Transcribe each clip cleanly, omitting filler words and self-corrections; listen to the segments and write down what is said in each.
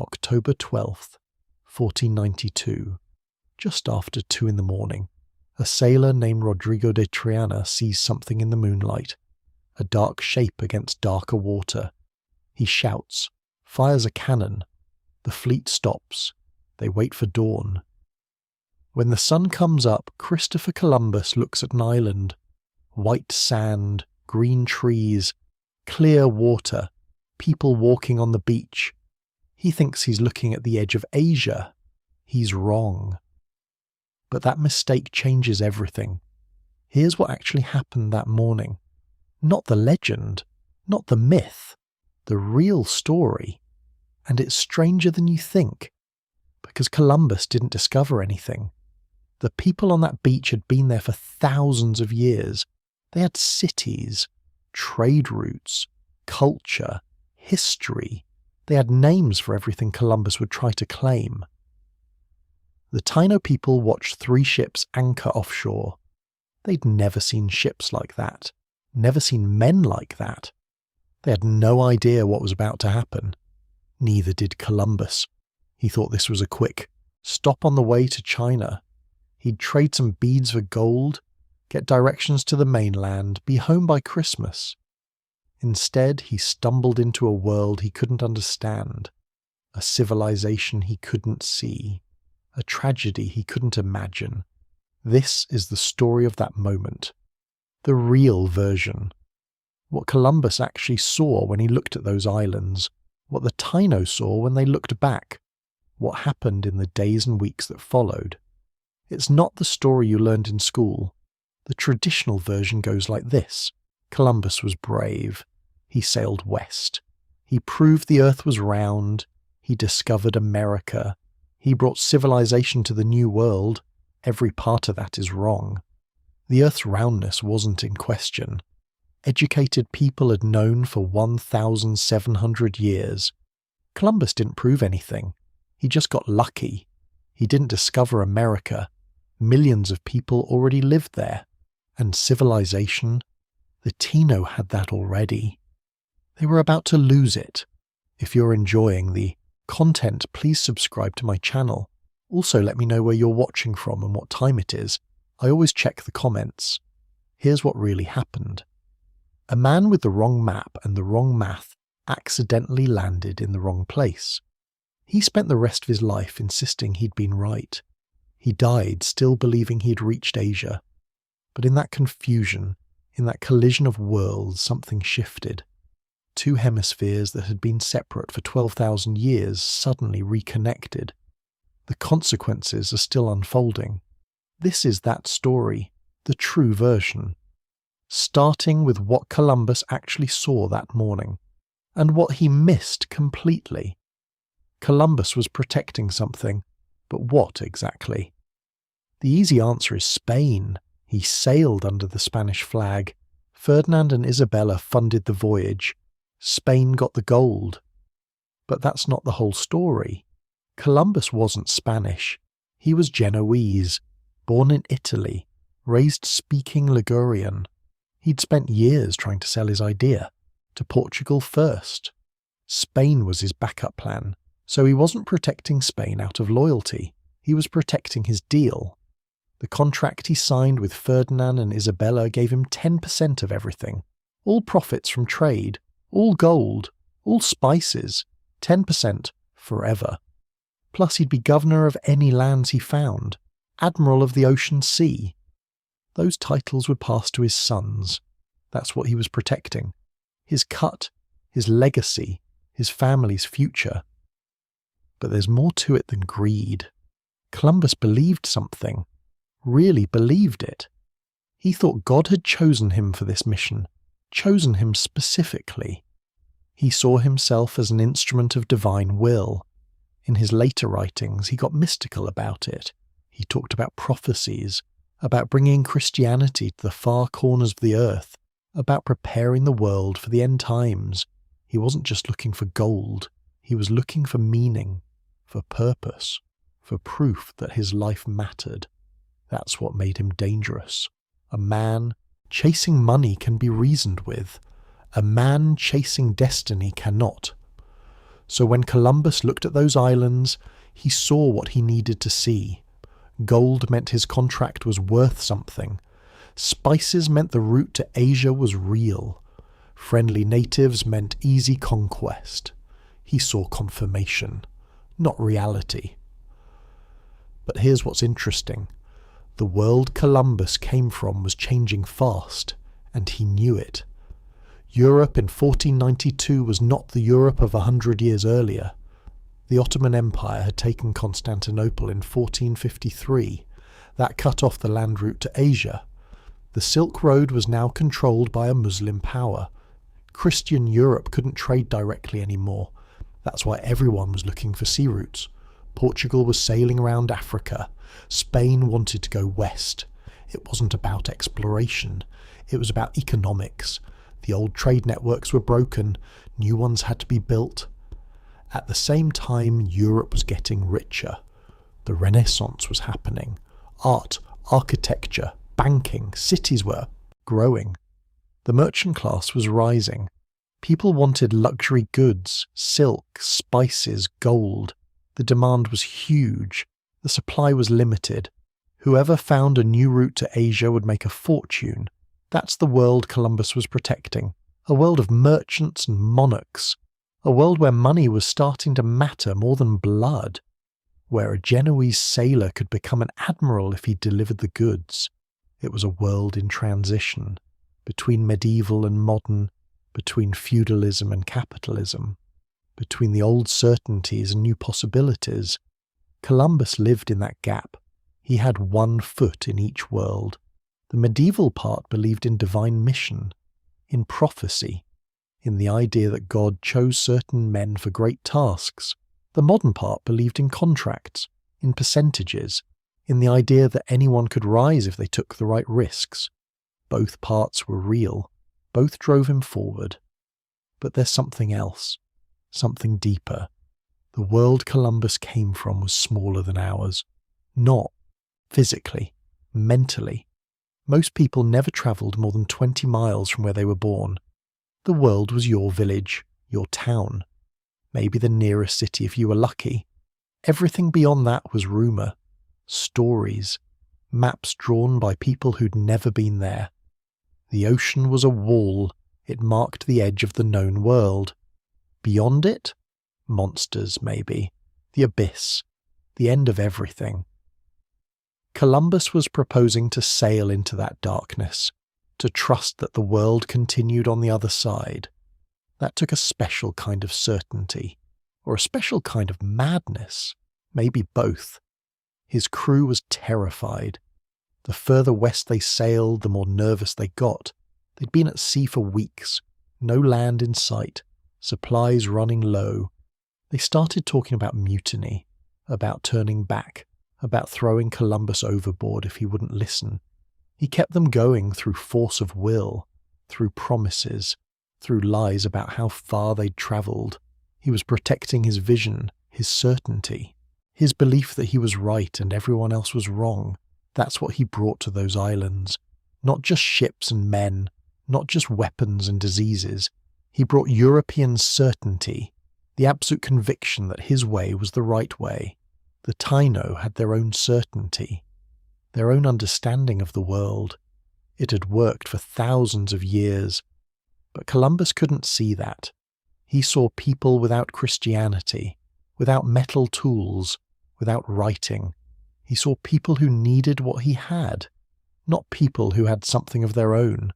October 12th, 1492. Just after 2 a.m, a sailor named Rodrigo de Triana sees something in the moonlight, a dark shape against darker water. He shouts, fires a cannon. The fleet stops. They wait for dawn. When the sun comes up, Christopher Columbus looks at an island. White sand, green trees, clear water, people walking on the beach. He thinks he's looking at the edge of Asia. He's wrong. But that mistake changes everything. Here's what actually happened that morning. Not the legend, not the myth, the real story. And it's stranger than you think, because Columbus didn't discover anything. The people on that beach had been there for thousands of years. They had cities, trade routes, culture, history. They had names for everything Columbus would try to claim. The Taino people watched 3 ships anchor offshore. They'd never seen ships like that, never seen men like that. They had no idea what was about to happen. Neither did Columbus. He thought this was a quick stop on the way to China. He'd trade some beads for gold, get directions to the mainland, be home by Christmas. Instead, he stumbled into a world he couldn't understand, a civilization he couldn't see, a tragedy he couldn't imagine. This is the story of that moment, the real version. What Columbus actually saw when he looked at those islands, what the Taino saw when they looked back, what happened in the days and weeks that followed. It's not the story you learned in school. The traditional version goes like this. Columbus was brave. He sailed west. He proved the earth was round. He discovered America. He brought civilization to the New World. Every part of that is wrong. The earth's roundness wasn't in question. Educated people had known for 1,700 years. Columbus didn't prove anything. He just got lucky. He didn't discover America. Millions of people already lived there. And civilization? The Taino had that already. They were about to lose it. If you're enjoying the content, please subscribe to my channel. Also let me know where you're watching from and what time it is. I always check the comments. Here's what really happened. A man with the wrong map and the wrong math accidentally landed in the wrong place. He spent the rest of his life insisting he'd been right. He died still believing he'd reached Asia. But in that confusion, in that collision of worlds, something shifted. 2 hemispheres that had been separate for 12,000 years suddenly reconnected. The consequences are still unfolding. This is that story, the true version. Starting with what Columbus actually saw that morning, and what he missed completely. Columbus was protecting something, but what exactly? The easy answer is Spain. He sailed under the Spanish flag. Ferdinand and Isabella funded the voyage. Spain got the gold. But that's not the whole story. Columbus wasn't Spanish. He was Genoese, born in Italy, raised speaking Ligurian. He'd spent years trying to sell his idea, to Portugal first. Spain was his backup plan, so he wasn't protecting Spain out of loyalty. He was protecting his deal. The contract he signed with Ferdinand and Isabella gave him 10% of everything. All profits from trade, all gold, all spices, 10% forever. Plus he'd be governor of any lands he found, admiral of the ocean sea. Those titles would pass to his sons. That's what he was protecting. His cut, his legacy, his family's future. But there's more to it than greed. Columbus believed something, really believed it. He thought God had chosen him for this mission, chosen him specifically. He saw himself as an instrument of divine will. In his later writings, he got mystical about it. He talked about prophecies, about bringing Christianity to the far corners of the earth, about preparing the world for the end times. He wasn't just looking for gold. He was looking for meaning, for purpose, for proof that his life mattered. That's what made him dangerous. A man chasing money can be reasoned with. A man chasing destiny cannot. So when Columbus looked at those islands, he saw what he needed to see. Gold meant his contract was worth something. Spices meant the route to Asia was real. Friendly natives meant easy conquest. He saw confirmation, not reality. But here's what's interesting. The world Columbus came from was changing fast, and he knew it. Europe in 1492 was not the Europe of 100 years earlier. The Ottoman Empire had taken Constantinople in 1453. That cut off the land route to Asia. The Silk Road was now controlled by a Muslim power. Christian Europe couldn't trade directly anymore. That's why everyone was looking for sea routes. Portugal was sailing around Africa. Spain wanted to go west. It wasn't about exploration. It was about economics. The old trade networks were broken. New ones had to be built. At the same time, Europe was getting richer. The Renaissance was happening. Art, architecture, banking, cities were growing. The merchant class was rising. People wanted luxury goods, silk, spices, gold. The demand was huge. The supply was limited. Whoever found a new route to Asia would make a fortune. That's the world Columbus was protecting. A world of merchants and monarchs. A world where money was starting to matter more than blood. Where a Genoese sailor could become an admiral if he delivered the goods. It was a world in transition. Between medieval and modern. Between feudalism and capitalism. Between the old certainties and new possibilities. Columbus lived in that gap. He had one foot in each world. The medieval part believed in divine mission, in prophecy, in the idea that God chose certain men for great tasks. The modern part believed in contracts, in percentages, in the idea that anyone could rise if they took the right risks. Both parts were real. Both drove him forward. But there's something else, something deeper. The world Columbus came from was smaller than ours. Not physically, mentally. Most people never travelled more than 20 miles from where they were born. The world was your village, your town, maybe the nearest city if you were lucky. Everything beyond that was rumour, stories, maps drawn by people who'd never been there. The ocean was a wall. It marked the edge of the known world. Beyond it, monsters maybe, the abyss, the end of everything. Columbus was proposing to sail into that darkness, to trust that the world continued on the other side. That took a special kind of certainty, or a special kind of madness, maybe both. His crew was terrified. The further west they sailed, the more nervous they got. They'd been at sea for weeks, no land in sight, supplies running low. They started talking about mutiny, about turning back, about throwing Columbus overboard if he wouldn't listen. He kept them going through force of will, through promises, through lies about how far they'd travelled. He was protecting his vision, his certainty, his belief that he was right and everyone else was wrong. That's what he brought to those islands. Not just ships and men, not just weapons and diseases. He brought European certainty, the absolute conviction that his way was the right way. The Taino had their own certainty, their own understanding of the world. It had worked for thousands of years. But Columbus couldn't see that. He saw people without Christianity, without metal tools, without writing. He saw people who needed what he had, not people who had something of their own.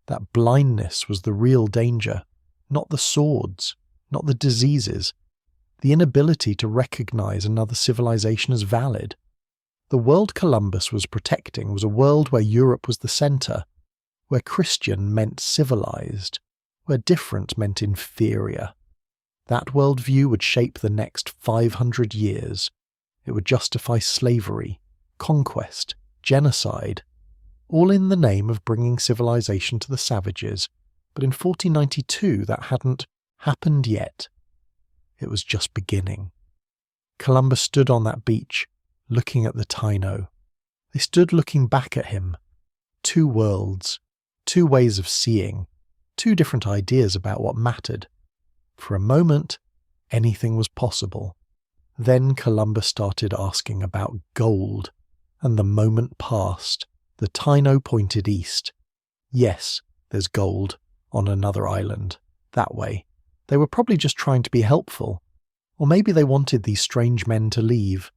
That blindness was the real danger, not the swords, not the diseases, the inability to recognize another civilization as valid. The world Columbus was protecting was a world where Europe was the center, where Christian meant civilized, where different meant inferior. That worldview would shape the next 500 years. It would justify slavery, conquest, genocide, all in the name of bringing civilization to the savages. But in 1492 that hadn't happened yet. It was just beginning. Columbus stood on that beach, looking at the Taino. They stood looking back at him. Two worlds, two ways of seeing, two different ideas about what mattered. For a moment, Anything was possible. Then Columbus started asking about gold, and the moment passed. The Taino pointed east. Yes, there's gold on another island, that way. They were probably just trying to be helpful, or maybe they wanted these strange men to leave.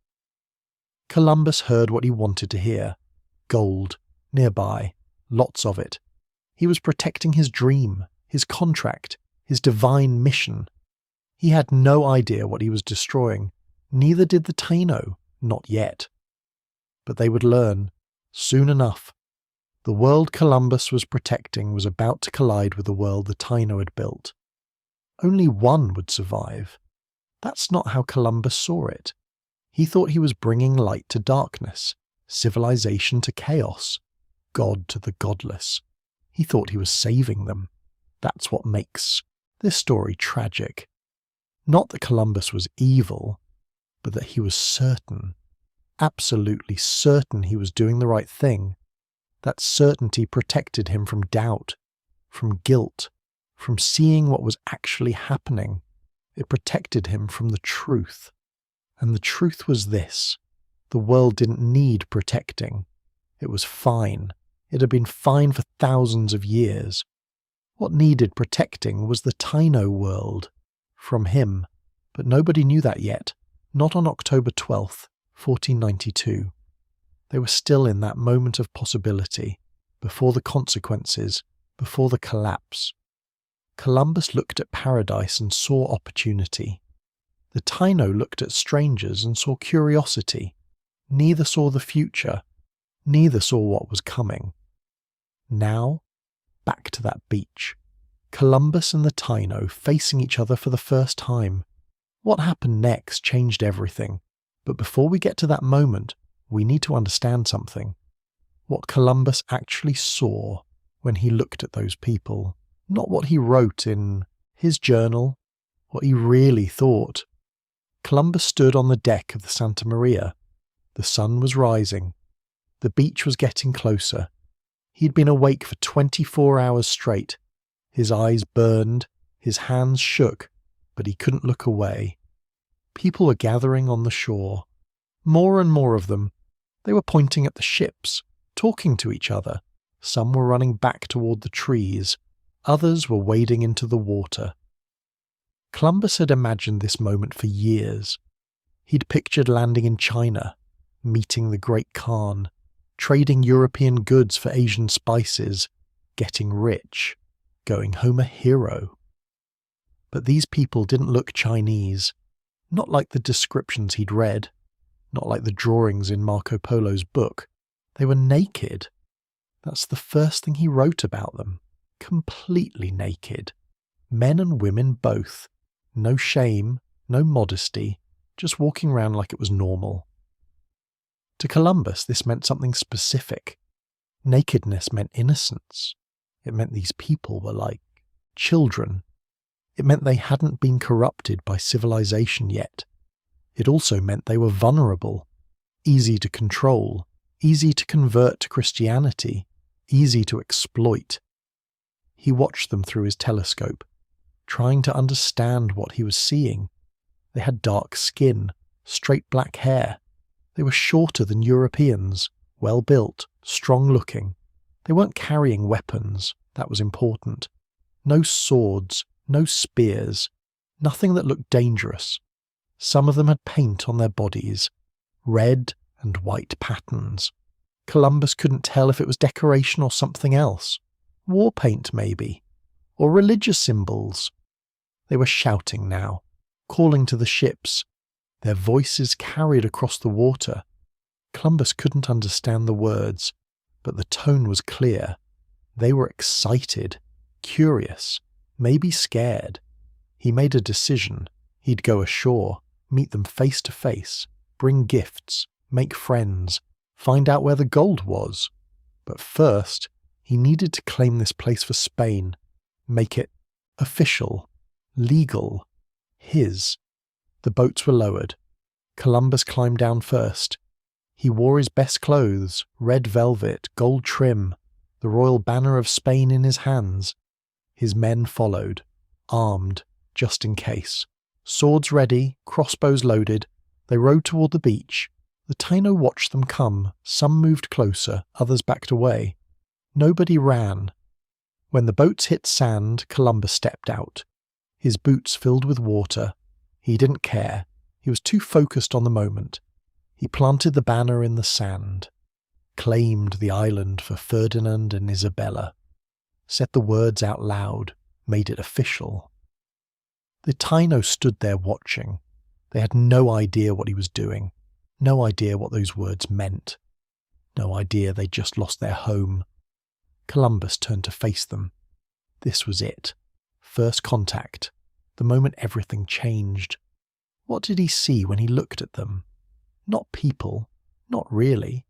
Columbus heard what he wanted to hear. Gold, nearby, lots of it. He was protecting his dream, his contract, his divine mission. He had no idea what he was destroying, neither did the Taino, not yet. But they would learn, soon enough. The world Columbus was protecting was about to collide with the world the Taino had built. Only one would survive. That's not how Columbus saw it. He thought he was bringing light to darkness, civilization to chaos, God to the godless. He thought he was saving them. That's what makes this story tragic. Not that Columbus was evil, but that he was certain, absolutely certain he was doing the right thing. That certainty protected him from doubt, from guilt, from seeing what was actually happening. It protected him from the truth. And the truth was this: the world didn't need protecting. It was fine. It had been fine for thousands of years. What needed protecting was the Taino world. From him. But nobody knew that yet. Not on October 12th, 1492. They were still in that moment of possibility, before the consequences, before the collapse. Columbus looked at paradise and saw opportunity. The Taino looked at strangers and saw curiosity. Neither saw the future. Neither saw what was coming. Now, back to that beach. Columbus and the Taino facing each other for the first time. What happened next changed everything. But before we get to that moment, we need to understand something. What Columbus actually saw when he looked at those people. Not what he wrote in his journal, what he really thought. Columbus stood on the deck of the Santa Maria. The sun was rising. The beach was getting closer. He'd been awake for 24 hours straight. His eyes burned, his hands shook, but he couldn't look away. People were gathering on the shore. More and more of them. They were pointing at the ships, talking to each other. Some were running back toward the trees. Others were wading into the water. Columbus had imagined this moment for years. He'd pictured landing in China, meeting the Great Khan, trading European goods for Asian spices, getting rich, going home a hero. But these people didn't look Chinese, not like the descriptions he'd read, not like the drawings in Marco Polo's book. They were naked. That's the first thing he wrote about them. Completely naked. Men and women both. No shame, no modesty, just walking around like it was normal. To Columbus, this meant something specific. Nakedness meant innocence. It meant these people were like children. It meant they hadn't been corrupted by civilization yet. It also meant they were vulnerable, easy to control, easy to convert to Christianity, easy to exploit. He watched them through his telescope, trying to understand what he was seeing. They had dark skin, straight black hair. They were shorter than Europeans, well-built, strong-looking. They weren't carrying weapons, that was important. No swords, no spears, nothing that looked dangerous. Some of them had paint on their bodies, red and white patterns. Columbus couldn't tell if it was decoration or something else. War paint, maybe. Or religious symbols. They were shouting now, calling to the ships. Their voices carried across the water. Columbus couldn't understand the words, but the tone was clear. They were excited, curious, maybe scared. He made a decision. He'd go ashore, meet them face to face, bring gifts, make friends, find out where the gold was. But first, he needed to claim this place for Spain, make it official, legal, his. The boats were lowered. Columbus climbed down first. He wore his best clothes, red velvet, gold trim, the royal banner of Spain in his hands. His men followed, armed, just in case. Swords ready, crossbows loaded, they rowed toward the beach. The Taino watched them come. Some moved closer, others backed away. Nobody ran. When the boats hit sand, Columbus stepped out. His boots filled with water. He didn't care. He was too focused on the moment. He planted the banner in the sand, claimed the island for Ferdinand and Isabella, said the words out loud, made it official. The Taino stood there watching. They had no idea what he was doing, no idea what those words meant, no idea they'd just lost their home. Columbus turned to face them. This was it. First contact. The moment everything changed. What did he see when he looked at them? Not people. Not really.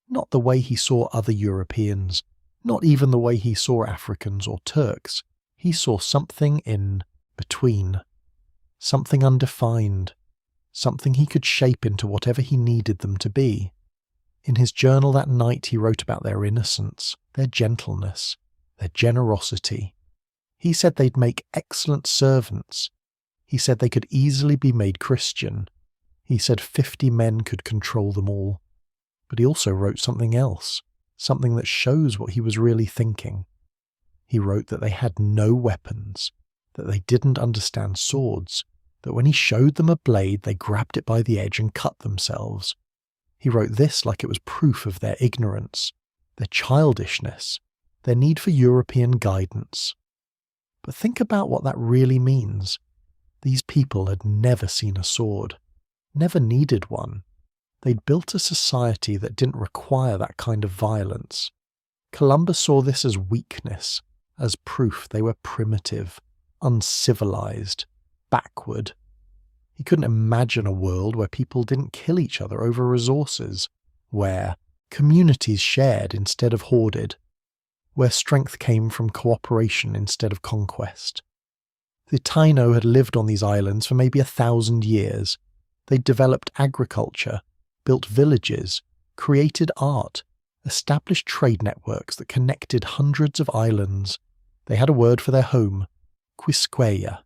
Not the way he saw other Europeans. Not even the way he saw Africans or Turks. He saw something in between. Something undefined. Something he could shape into whatever he needed them to be. In his journal that night he wrote about their innocence, their gentleness, their generosity. He said they'd make excellent servants. He said they could easily be made Christian. He said 50 men could control them all. But he also wrote something else, something that shows what he was really thinking. He wrote that they had no weapons, that they didn't understand swords, that when he showed them a blade they grabbed it by the edge and cut themselves. He wrote this like it was proof of their ignorance, their childishness, their need for European guidance. But think about what that really means. These people had never seen a sword, never needed one. They'd built a society that didn't require that kind of violence. Columbus saw this as weakness, as proof they were primitive, uncivilized, backward. He couldn't imagine a world where people didn't kill each other over resources, where communities shared instead of hoarded, where strength came from cooperation instead of conquest. The Taino had lived on these islands for maybe 1,000 years. They'd developed agriculture, built villages, created art, established trade networks that connected hundreds of islands. They had a word for their home, Quisqueya.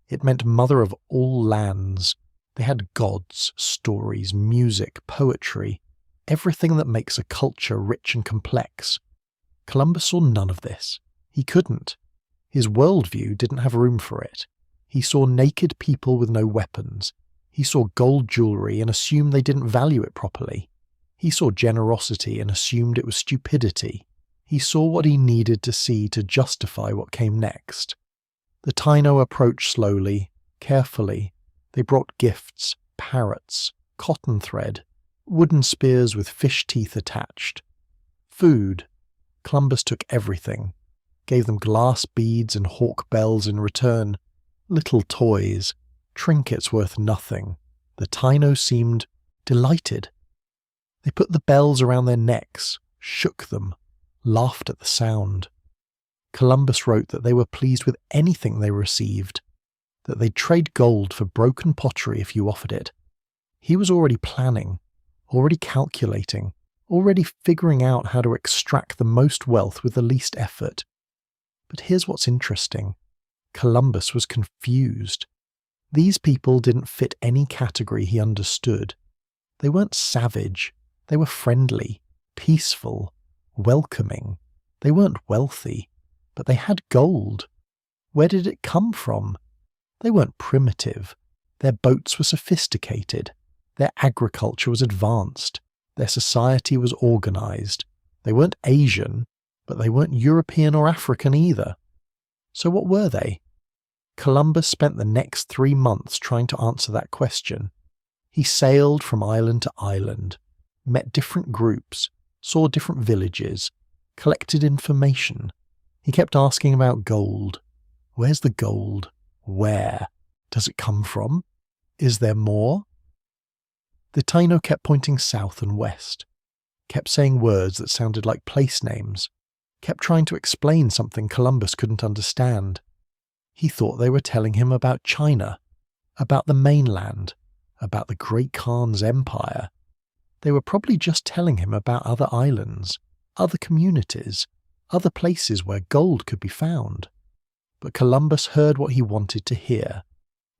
It meant mother of all lands. They had gods, stories, music, poetry, everything that makes a culture rich and complex. Columbus saw none of this. He couldn't. His worldview didn't have room for it. He saw naked people with no weapons. He saw gold jewelry and assumed they didn't value it properly. He saw generosity and assumed it was stupidity. He saw what he needed to see to justify what came next. The Taino approached slowly, carefully. They brought gifts, parrots, cotton thread, wooden spears with fish teeth attached. Food. Columbus took everything, gave them glass beads and hawk bells in return, little toys, trinkets worth nothing. The Taino seemed delighted. They put the bells around their necks, shook them, laughed at the sound. Columbus wrote that they were pleased with anything they received, that they'd trade gold for broken pottery if you offered it. He was already planning, already calculating, already figuring out how to extract the most wealth with the least effort. But here's what's interesting. Columbus was confused. These people didn't fit any category he understood. They weren't savage. They were friendly, peaceful, welcoming. They weren't wealthy, but they had gold. Where did it come from? They weren't primitive. Their boats were sophisticated. Their agriculture was advanced. Their society was organized. They weren't Asian, but they weren't European or African either. So what were they? Columbus spent the next 3 months trying to answer that question. He sailed from island to island, met different groups, saw different villages, collected information. He kept asking about gold. Where's the gold? Where? Does it come from? Is there more? The Taino kept pointing south and west, kept saying words that sounded like place names, kept trying to explain something Columbus couldn't understand. He thought they were telling him about China, about the mainland, about the Great Khan's empire. They were probably just telling him about other islands, other communities, other places where gold could be found. But Columbus heard what he wanted to hear,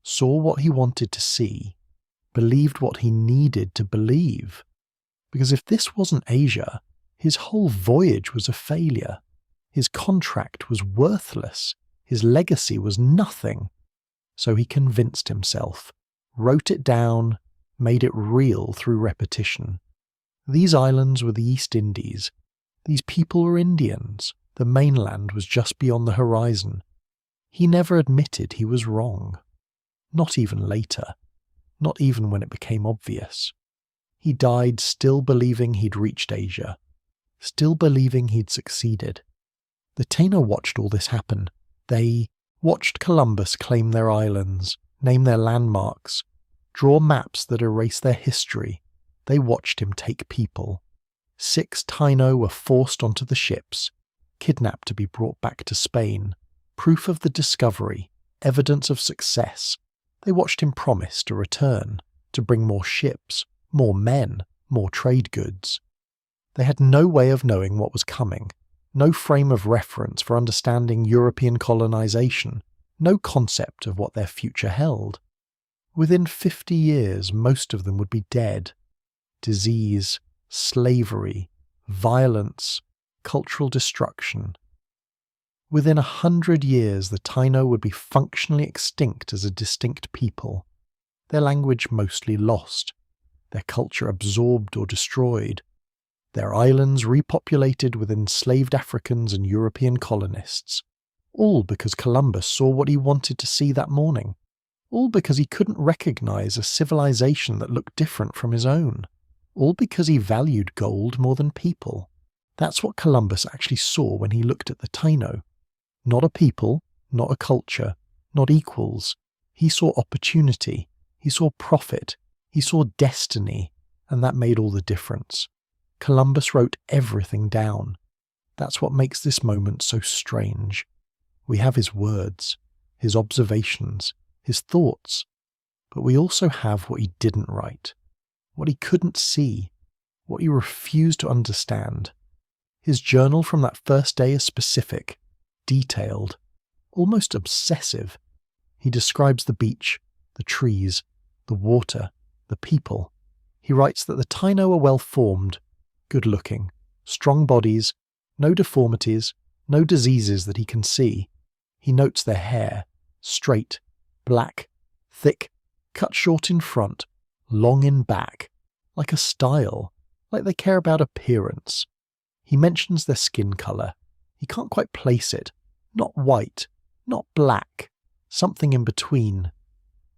saw what he wanted to see, believed what he needed to believe. Because if this wasn't Asia, his whole voyage was a failure. His contract was worthless. His legacy was nothing. So he convinced himself, wrote it down, made it real through repetition. These islands were the East Indies. These people were Indians. The mainland was just beyond the horizon. He never admitted he was wrong. Not even later. Not even when it became obvious. He died still believing he'd reached Asia. Still believing he'd succeeded. The Taino watched all this happen. They watched Columbus claim their islands, name their landmarks, draw maps that erase their history. They watched him take people. 6 Taino were forced onto the ships, kidnapped to be brought back to Spain. Proof of the discovery, evidence of success. They watched him promise to return, to bring more ships, more men, more trade goods. They had no way of knowing what was coming, no frame of reference for understanding European colonization, no concept of what their future held. Within 50 years, most of them would be dead. Disease, slavery, violence, cultural destruction. Within 100 years, the Taino would be functionally extinct as a distinct people, their language mostly lost, their culture absorbed or destroyed, their islands repopulated with enslaved Africans and European colonists, all because Columbus saw what he wanted to see that morning, all because he couldn't recognize a civilization that looked different from his own, all because he valued gold more than people. That's what Columbus actually saw when he looked at the Taino. Not a people, not a culture, not equals. He saw opportunity, he saw profit, he saw destiny, and that made all the difference. Columbus wrote everything down. That's what makes this moment so strange. We have his words, his observations, his thoughts, but we also have what he didn't write, what he couldn't see, what he refused to understand. His journal from that first day is specific, detailed, almost obsessive. He describes the beach, the trees, the water, the people. He writes that the Taino are well-formed, good-looking, strong bodies, no deformities, no diseases that he can see. He notes their hair, straight, black, thick, cut short in front, long in back, like a style, like they care about appearance. He mentions their skin colour. He can't quite place it. Not white, not black, something in between.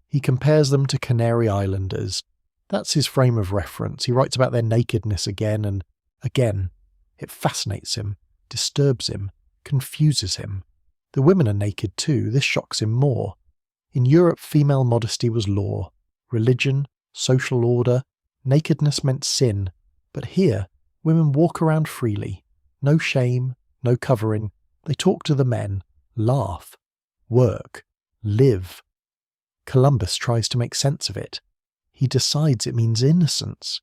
He compares them to Canary Islanders. That's his frame of reference. He writes about their nakedness again and again. It fascinates him, disturbs him, confuses him. The women are naked too. This shocks him more. In Europe, female modesty was law, religion, social order. Nakedness meant sin. But here, women walk around freely. No shame, no covering. They talk to the men, laugh, work, live. Columbus tries to make sense of it. He decides it means innocence.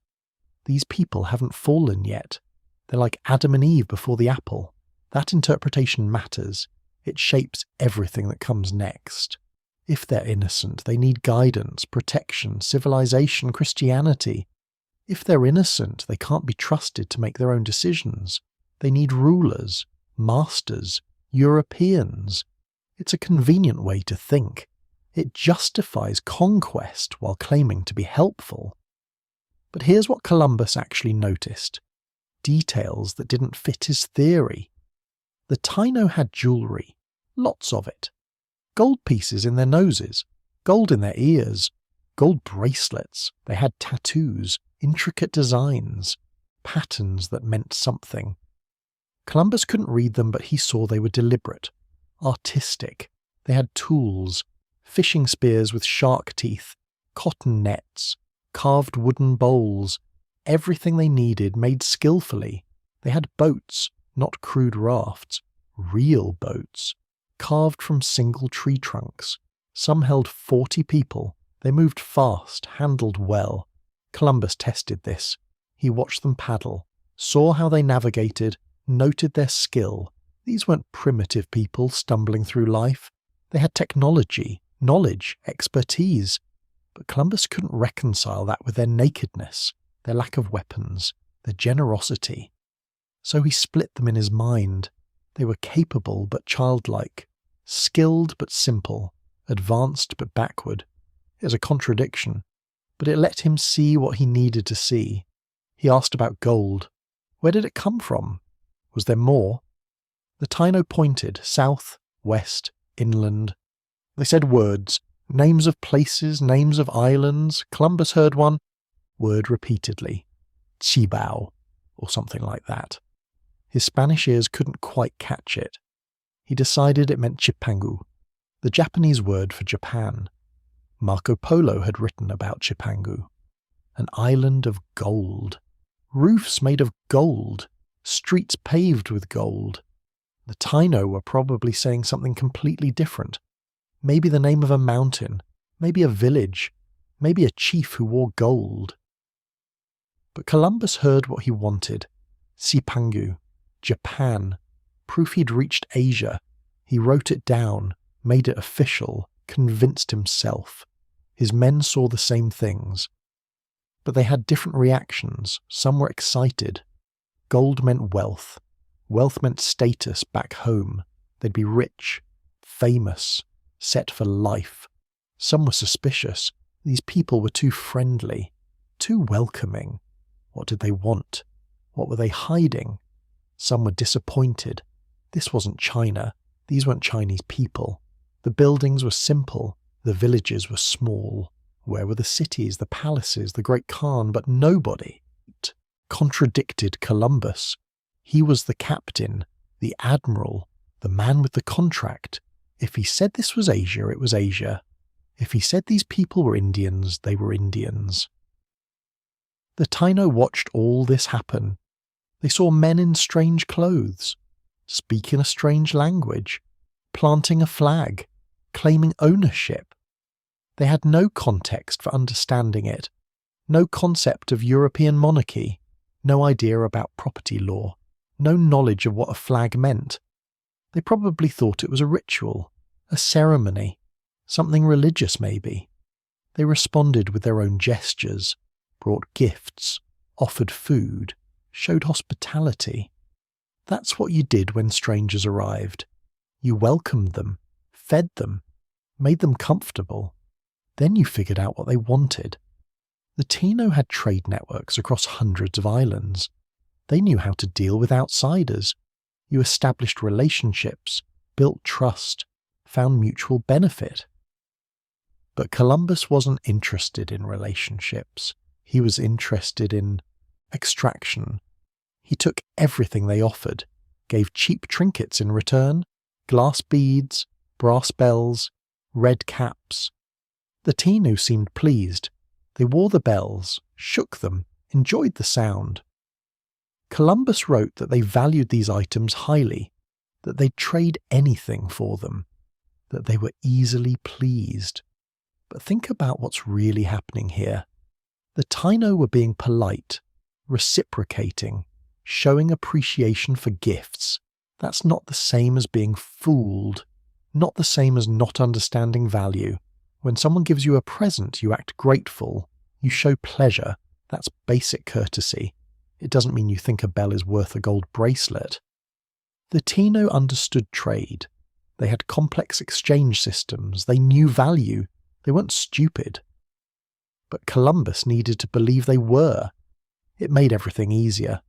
These people haven't fallen yet. They're like Adam and Eve before the apple. That interpretation matters. It shapes everything that comes next. If they're innocent, they need guidance, protection, civilization, Christianity. If they're innocent, they can't be trusted to make their own decisions. They need rulers, masters, Europeans. It's a convenient way to think. It justifies conquest while claiming to be helpful. But here's what Columbus actually noticed. Details that didn't fit his theory. The Taino had jewellery, lots of it. Gold pieces in their noses, gold in their ears, gold bracelets. They had tattoos, intricate designs, patterns that meant something. Columbus couldn't read them, but he saw they were deliberate, artistic. They had tools, fishing spears with shark teeth, cotton nets, carved wooden bowls, everything they needed made skillfully. They had boats, not crude rafts, real boats, carved from single tree trunks. Some held 40 people. They moved fast, handled well. Columbus tested this. He watched them paddle, saw how they navigated, noted their skill. These weren't primitive people stumbling through life. They had technology, knowledge, expertise. But Columbus couldn't reconcile that with their nakedness, their lack of weapons, their generosity. So he split them in his mind. They were capable but childlike, skilled but simple, advanced but backward. It was a contradiction, but it let him see what he needed to see. He asked about gold. Where did it come from? Was there more? The Taino pointed south, west, inland. They said words, names of places, names of islands. Columbus heard one word repeatedly, Chibao, or something like that. His Spanish ears couldn't quite catch it. He decided it meant Chipangu, the Japanese word for Japan. Marco Polo had written about Chipangu. An island of gold. Roofs made of gold. Streets paved with gold. The Taino were probably saying something completely different. Maybe the name of a mountain. Maybe a village. Maybe a chief who wore gold. But Columbus heard what he wanted. Cipangu. Japan. Proof he'd reached Asia. He wrote it down, made it official, convinced himself. His men saw the same things. But they had different reactions. Some were excited. Gold meant wealth. Wealth meant status back home. They'd be rich, famous, set for life. Some were suspicious. These people were too friendly, too welcoming. What did they want? What were they hiding? Some were disappointed. This wasn't China. These weren't Chinese people. The buildings were simple. The villages were small. Where were the cities, the palaces, the great Khan? But nobody contradicted Columbus. He was the captain, the admiral, the man with the contract. If he said this was Asia, it was Asia. If he said these people were Indians, they were Indians. The Taino watched all this happen. They saw men in strange clothes, speaking a strange language, planting a flag, claiming ownership. They had no context for understanding it, no concept of European monarchy, no idea about property law, no knowledge of what a flag meant. They probably thought it was a ritual, a ceremony, something religious maybe. They responded with their own gestures, brought gifts, offered food, showed hospitality. That's what you did when strangers arrived. You welcomed them, fed them, made them comfortable. Then you figured out what they wanted. The Taino had trade networks across hundreds of islands. They knew how to deal with outsiders. You established relationships, built trust, found mutual benefit. But Columbus wasn't interested in relationships. He was interested in extraction. He took everything they offered, gave cheap trinkets in return, glass beads, brass bells, red caps. The Taino seemed pleased. They wore the bells, shook them, enjoyed the sound. Columbus wrote that they valued these items highly, that they'd trade anything for them, that they were easily pleased. But think about what's really happening here. The Taino were being polite, reciprocating, showing appreciation for gifts. That's not the same as being fooled, not the same as not understanding value. When someone gives you a present, you act grateful, you show pleasure. That's basic courtesy. It doesn't mean you think a bell is worth a gold bracelet. The Taino understood trade. They had complex exchange systems. They knew value. They weren't stupid. But Columbus needed to believe they were. It made everything easier.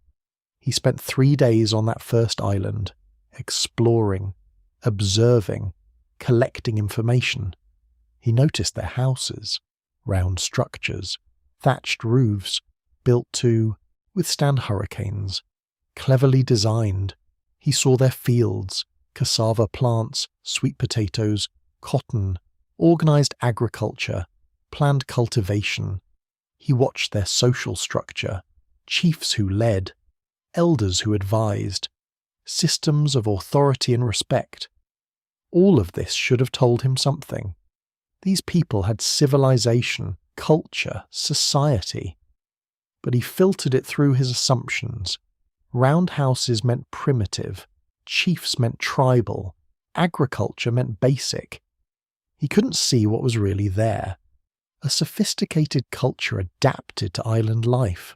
He spent 3 days on that first island, exploring, observing, collecting information. He noticed their houses, round structures, thatched roofs, built to withstand hurricanes, cleverly designed. He saw their fields, cassava plants, sweet potatoes, cotton, organized agriculture, planned cultivation. He watched their social structure, chiefs who led, elders who advised, systems of authority and respect. All of this should have told him something. These people had civilization, culture, society. But he filtered it through his assumptions. Round houses meant primitive, chiefs meant tribal, agriculture meant basic. He couldn't see what was really there. A sophisticated culture adapted to island life.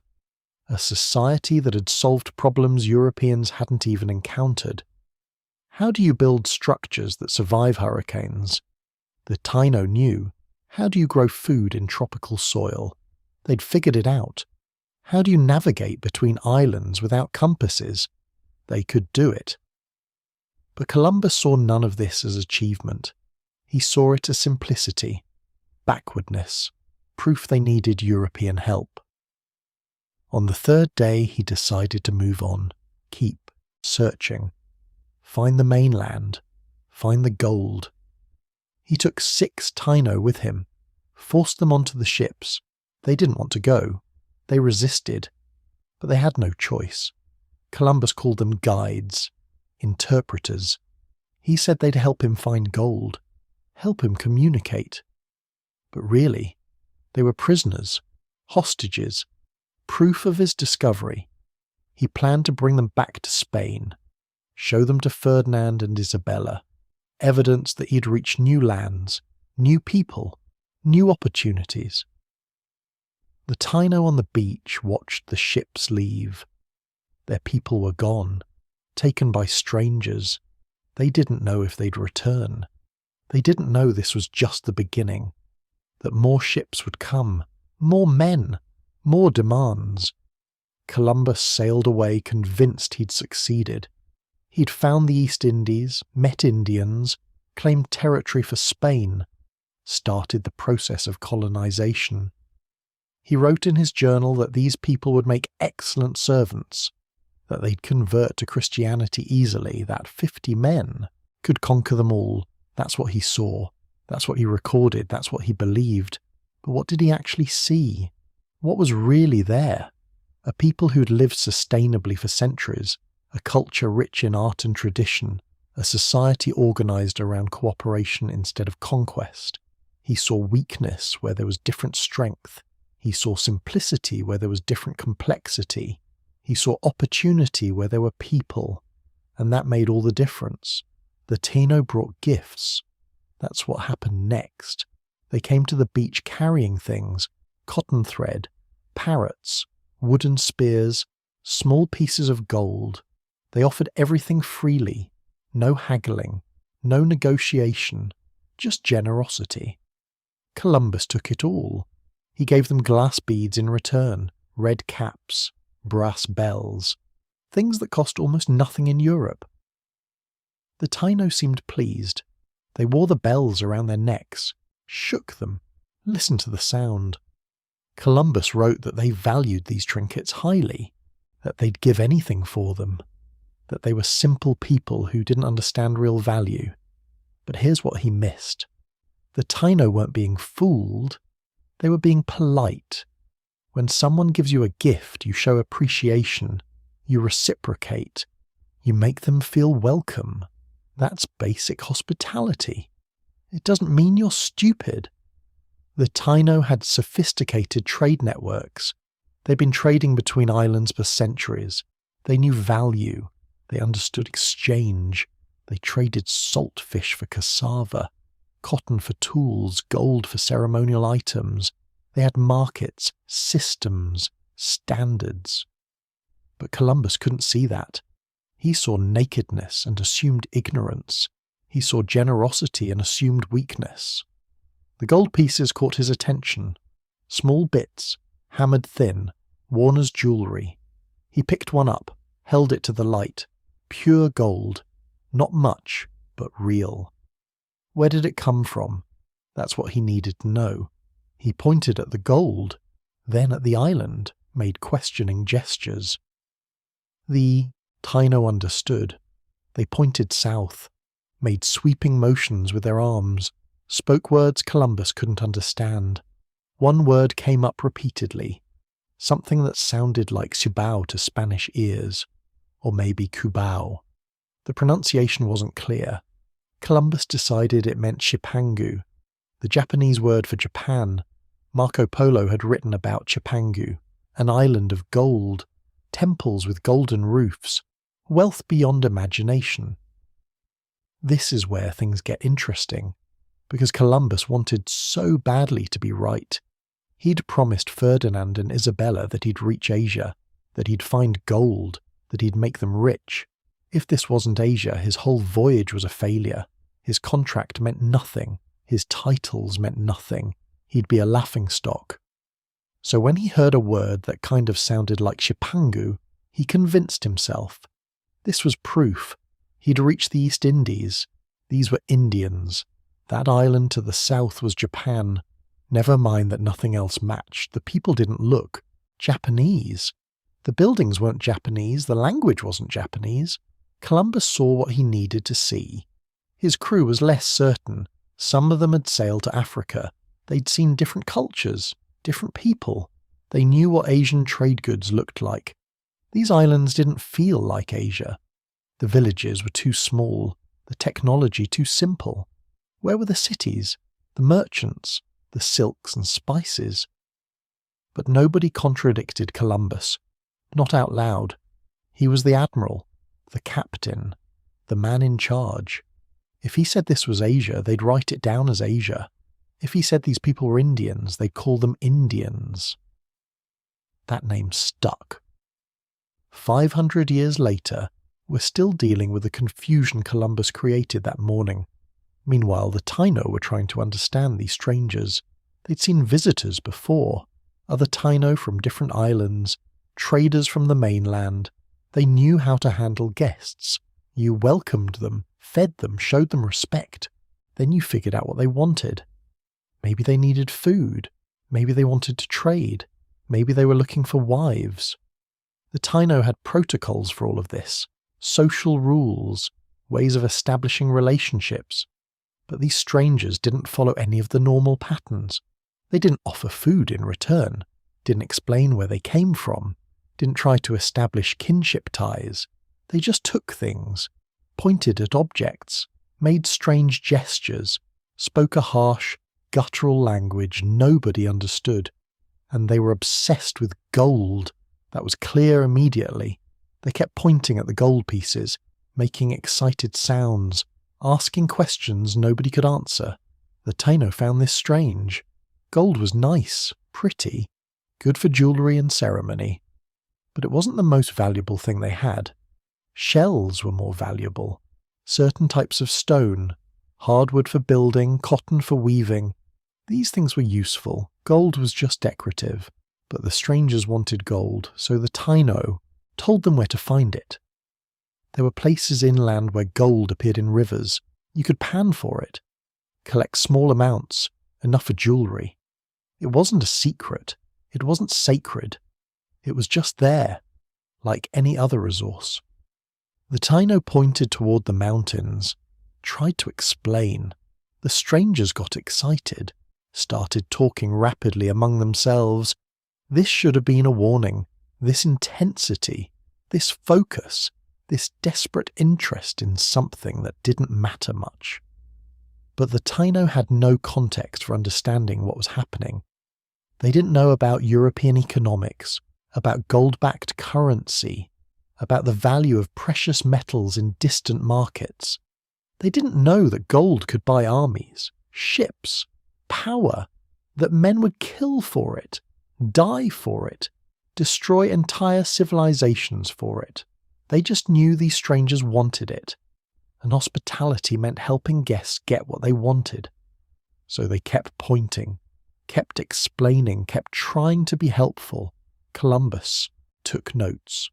A society that had solved problems Europeans hadn't even encountered. How do you build structures that survive hurricanes? The Taino knew. How do you grow food in tropical soil? They'd figured it out. How do you navigate between islands without compasses? They could do it. But Columbus saw none of this as achievement. He saw it as simplicity, backwardness, proof they needed European help. On the third day, he decided to move on, keep searching, find the mainland, find the gold. He took 6 Taino with him, forced them onto the ships. They didn't want to go. They resisted, but they had no choice. Columbus called them guides, interpreters. He said they'd help him find gold, help him communicate. But really, they were prisoners, hostages, proof of his discovery. He planned to bring them back to Spain, show them to Ferdinand and Isabella, evidence that he'd reached new lands, new people, new opportunities. The Taino on the beach watched the ships leave. Their people were gone, taken by strangers. They didn't know if they'd return. They didn't know this was just the beginning, that more ships would come, more men, more demands. Columbus sailed away convinced he'd succeeded. He'd found the East Indies, met Indians, claimed territory for Spain, started the process of colonization. He wrote in his journal that these people would make excellent servants, that they'd convert to Christianity easily, that 50 men could conquer them all. That's what he saw. That's what he recorded. That's what he believed. But what did he actually see? What was really there? A people who'd lived sustainably for centuries, a culture rich in art and tradition, a society organized around cooperation instead of conquest. He saw weakness where there was different strength. He saw simplicity where there was different complexity. He saw opportunity where there were people. And that made all the difference. The Taino brought gifts. That's what happened next. They came to the beach carrying things, cotton thread, parrots, wooden spears, small pieces of gold. They offered everything freely, no haggling, no negotiation, just generosity. Columbus took it all. He gave them glass beads in return, red caps, brass bells, things that cost almost nothing in Europe. The Taino seemed pleased. They wore the bells around their necks, shook them, listened to the sound. Columbus wrote that they valued these trinkets highly, that they'd give anything for them, that they were simple people who didn't understand real value. But here's what he missed. The Taino weren't being fooled. They were being polite. When someone gives you a gift, you show appreciation, you reciprocate, you make them feel welcome. That's basic hospitality. It doesn't mean you're stupid. The Taino had sophisticated trade networks. They'd been trading between islands for centuries. They knew value. They understood exchange. They traded salt fish for cassava, cotton for tools, gold for ceremonial items. They had markets, systems, standards. But Columbus couldn't see that. He saw nakedness and assumed ignorance. He saw generosity and assumed weakness. The gold pieces caught his attention. Small bits, hammered thin, worn as jewellery. He picked one up, held it to the light. Pure gold. Not much, but real. Where did it come from? That's what he needed to know. He pointed at the gold, then at the island, made questioning gestures. The Taino understood. They pointed south, made sweeping motions with their arms, spoke words Columbus couldn't understand. One word came up repeatedly, something that sounded like Cibao to Spanish ears, or maybe Cubao. The pronunciation wasn't clear. Columbus decided it meant Chipangu, the Japanese word for Japan. Marco Polo had written about Chipangu, an island of gold, temples with golden roofs, wealth beyond imagination. This is where things get interesting. because Columbus wanted so badly to be right. He'd promised Ferdinand and Isabella that he'd reach Asia, that he'd find gold, that he'd make them rich. If this wasn't Asia, his whole voyage was a failure. His contract meant nothing. His titles meant nothing. He'd be a laughingstock. So when he heard a word that kind of sounded like Shipangu, he convinced himself. This was proof. He'd reached the East Indies. These were Indians. That island to the south was Japan. Never mind that nothing else matched. The people didn't look Japanese. The buildings weren't Japanese. The language wasn't Japanese. Columbus saw what he needed to see. His crew was less certain. Some of them had sailed to Africa. They'd seen different cultures, different people. They knew what Asian trade goods looked like. These islands didn't feel like Asia. The villages were too small, the technology too simple. Where were the cities, the merchants, the silks and spices? But nobody contradicted Columbus, not out loud. He was the admiral, the captain, the man in charge. If he said this was Asia, they'd write it down as Asia. If he said these people were Indians, they'd call them Indians. That name stuck. 500 years later, we're still dealing with the confusion Columbus created that morning. Meanwhile, the Taino were trying to understand these strangers. They'd seen visitors before, other Taino from different islands, traders from the mainland. They knew how to handle guests. You welcomed them, fed them, showed them respect. Then you figured out what they wanted. Maybe they needed food. Maybe they wanted to trade. Maybe they were looking for wives. The Taino had protocols for all of this, social rules, ways of establishing relationships. But these strangers didn't follow any of the normal patterns. They didn't offer food in return, didn't explain where they came from, didn't try to establish kinship ties. They just took things, pointed at objects, made strange gestures, spoke a harsh, guttural language nobody understood. And they were obsessed with gold. That was clear immediately. They kept pointing at the gold pieces, making excited sounds, asking questions nobody could answer. The Taino found this strange. Gold was nice, pretty, good for jewellery and ceremony. But it wasn't the most valuable thing they had. Shells were more valuable. Certain types of stone, hardwood for building, cotton for weaving. These things were useful. Gold was just decorative. But the strangers wanted gold, so the Taino told them where to find it. There were places inland where gold appeared in rivers. You could pan for it, collect small amounts, enough for jewellery. It wasn't a secret. It wasn't sacred. It was just there, like any other resource. The Taino pointed toward the mountains, tried to explain. The strangers got excited, started talking rapidly among themselves. This should have been a warning. This intensity, this focus, this desperate interest in something that didn't matter much. But the Taino had no context for understanding what was happening. They didn't know about European economics, about gold-backed currency, about the value of precious metals in distant markets. They didn't know that gold could buy armies, ships, power, that men would kill for it, die for it, destroy entire civilizations for it. They just knew these strangers wanted it, and hospitality meant helping guests get what they wanted. So they kept pointing, kept explaining, kept trying to be helpful. Columbus took notes,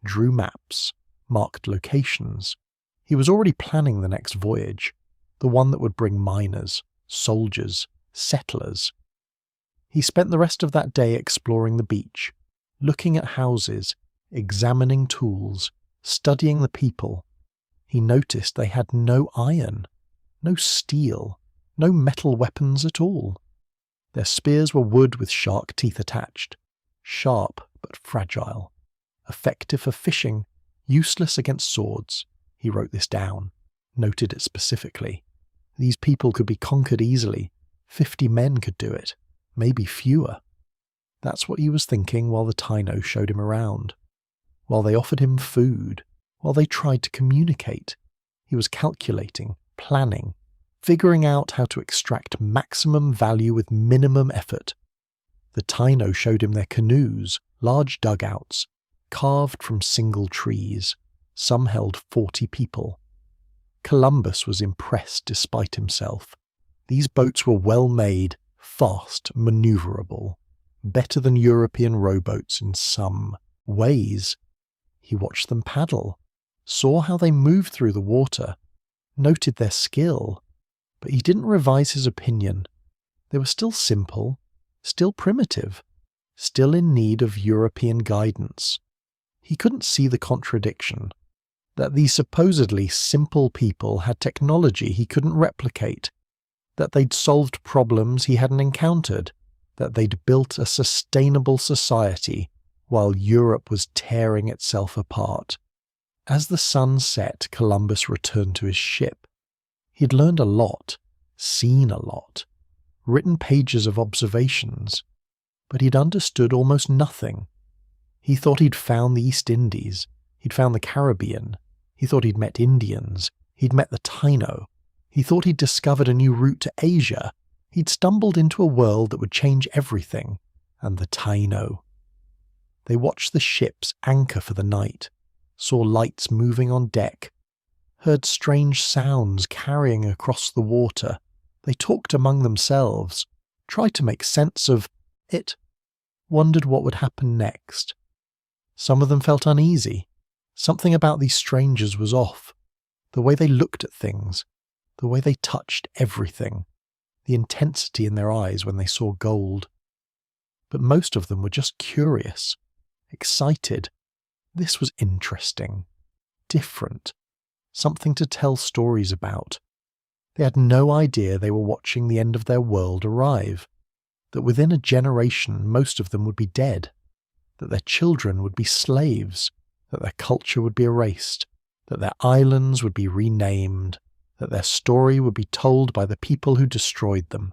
drew maps, marked locations. He was already planning the next voyage, the one that would bring miners, soldiers, settlers. He spent the rest of that day exploring the beach, looking at houses, examining tools, studying the people. He noticed they had no iron, no steel, no metal weapons at all. Their spears were wood with shark teeth attached, sharp but fragile, effective for fishing, useless against swords. He wrote this down, noted it specifically. These people could be conquered easily. 50 men could do it, maybe fewer. That's what he was thinking while the Taino showed him around. While they offered him food, while they tried to communicate. He was calculating, planning, figuring out how to extract maximum value with minimum effort. The Taino showed him their canoes, large dugouts, carved from single trees. Some held 40 people. Columbus was impressed despite himself. These boats were well made, fast, manoeuvrable, better than European rowboats in some ways. He watched them paddle, saw how they moved through the water, noted their skill, but he didn't revise his opinion. They were still simple, still primitive, still in need of European guidance. He couldn't see the contradiction, that these supposedly simple people had technology he couldn't replicate, that they'd solved problems he hadn't encountered, that they'd built a sustainable society while Europe was tearing itself apart. As the sun set, Columbus returned to his ship. He'd learned a lot, seen a lot, written pages of observations, but he'd understood almost nothing. He thought he'd found the East Indies, he'd found the Caribbean, he thought he'd met Indians, he'd met the Taino, he thought he'd discovered a new route to Asia, he'd stumbled into a world that would change everything, and the Taino. They watched the ships anchor for the night, saw lights moving on deck, heard strange sounds carrying across the water. They talked among themselves, tried to make sense of it, wondered what would happen next. Some of them felt uneasy. Something about these strangers was off. The way they looked at things, the way they touched everything, the intensity in their eyes when they saw gold. But most of them were just curious, excited. This was interesting, different, something to tell stories about. They had no idea they were watching the end of their world arrive, that within a generation most of them would be dead, that their children would be slaves, that their culture would be erased, that their islands would be renamed, that their story would be told by the people who destroyed them.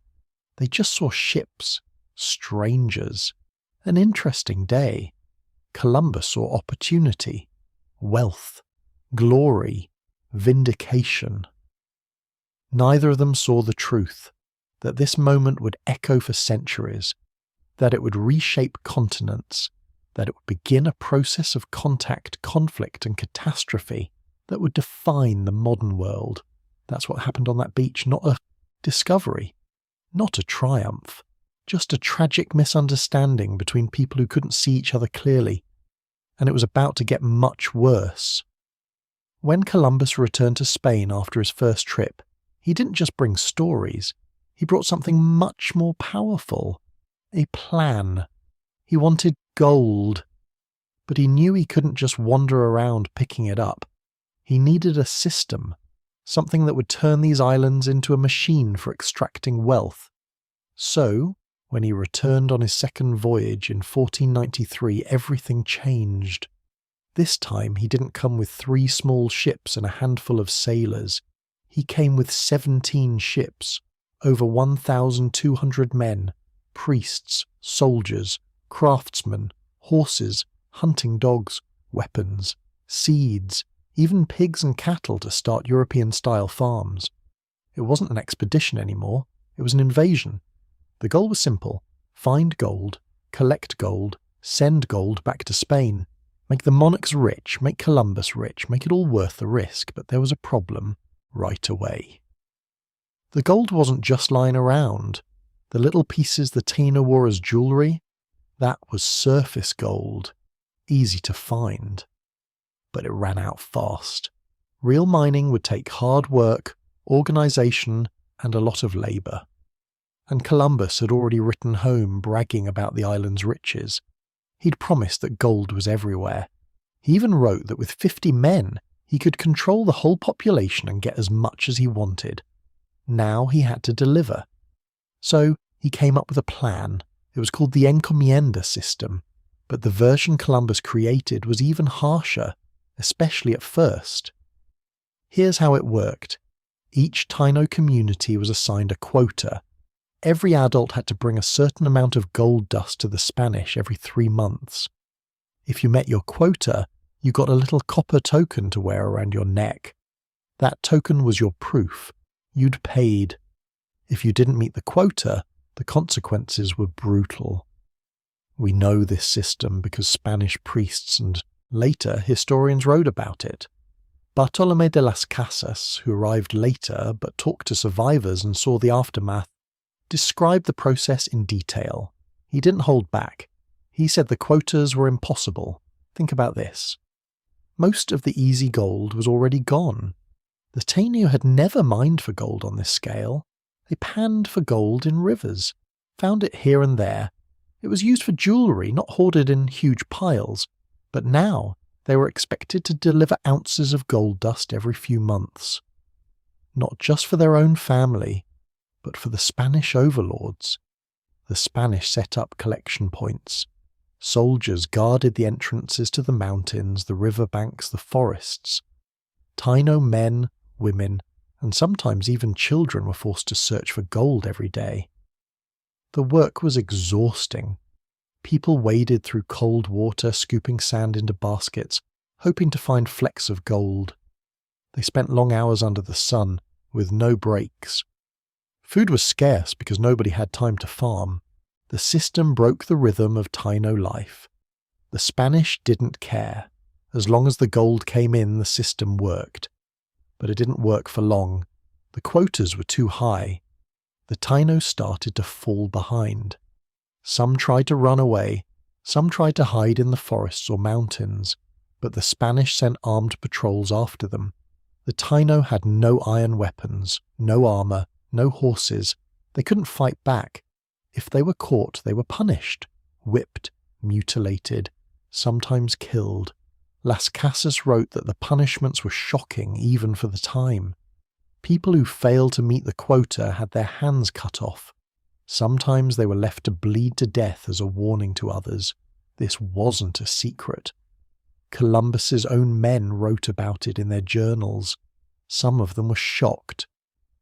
They just saw ships, strangers. An interesting day. Columbus saw opportunity, wealth, glory, vindication. Neither of them saw the truth, that this moment would echo for centuries, that it would reshape continents, that it would begin a process of contact, conflict, and catastrophe that would define the modern world. That's what happened on that beach, not a discovery, not a triumph, just a tragic misunderstanding between people who couldn't see each other clearly, and it was about to get much worse. When Columbus returned to Spain after his first trip, he didn't just bring stories, he brought something much more powerful, a plan. He wanted gold, but he knew he couldn't just wander around picking it up. He needed a system, something that would turn these islands into a machine for extracting wealth. So, when he returned on his second voyage in 1493, everything changed. This time he didn't come with 3 small ships and a handful of sailors. He came with 17 ships, over 1,200 men, priests, soldiers, craftsmen, horses, hunting dogs, weapons, seeds, even pigs and cattle to start European-style farms. It wasn't an expedition anymore, it was an invasion. The goal was simple: find gold, collect gold, send gold back to Spain, make the monarchs rich, make Columbus rich, make it all worth the risk. But there was a problem right away. The gold wasn't just lying around. The little pieces the Taino wore as jewellery, that was surface gold, easy to find. But it ran out fast. Real mining would take hard work, organisation, and a lot of labour. And Columbus had already written home bragging about the island's riches. He'd promised that gold was everywhere. He even wrote that with 50 men, he could control the whole population and get as much as he wanted. Now he had to deliver. So he came up with a plan. It was called the encomienda system, but the version Columbus created was even harsher, especially at first. Here's how it worked. Each Taino community was assigned a quota. Every adult had to bring a certain amount of gold dust to the Spanish every 3 months. If you met your quota, you got a little copper token to wear around your neck. That token was your proof. You'd paid. If you didn't meet the quota, the consequences were brutal. We know this system because Spanish priests and later historians wrote about it. Bartolomé de las Casas, who arrived later but talked to survivors and saw the aftermath, described the process in detail. He didn't hold back. He said the quotas were impossible. Think about this. Most of the easy gold was already gone. The Taino had never mined for gold on this scale. They panned for gold in rivers, found it here and there. It was used for jewellery, not hoarded in huge piles. But now they were expected to deliver ounces of gold dust every few months. Not just for their own family, but for the Spanish overlords. The Spanish set up collection points. Soldiers guarded the entrances to the mountains, the riverbanks, the forests. Taino men, women, and sometimes even children were forced to search for gold every day. The work was exhausting. People waded through cold water, scooping sand into baskets, hoping to find flecks of gold. They spent long hours under the sun, with no breaks. Food was scarce because nobody had time to farm. The system broke the rhythm of Taino life. The Spanish didn't care. As long as the gold came in, the system worked. But it didn't work for long. The quotas were too high. The Taino started to fall behind. Some tried to run away, some tried to hide in the forests or mountains, but the Spanish sent armed patrols after them. The Taino had no iron weapons, no armour, no horses. They couldn't fight back. If they were caught, they were punished, whipped, mutilated, sometimes killed. Las Casas wrote that the punishments were shocking even for the time. People who failed to meet the quota had their hands cut off. Sometimes they were left to bleed to death as a warning to others. This wasn't a secret. Columbus's own men wrote about it in their journals. Some of them were shocked.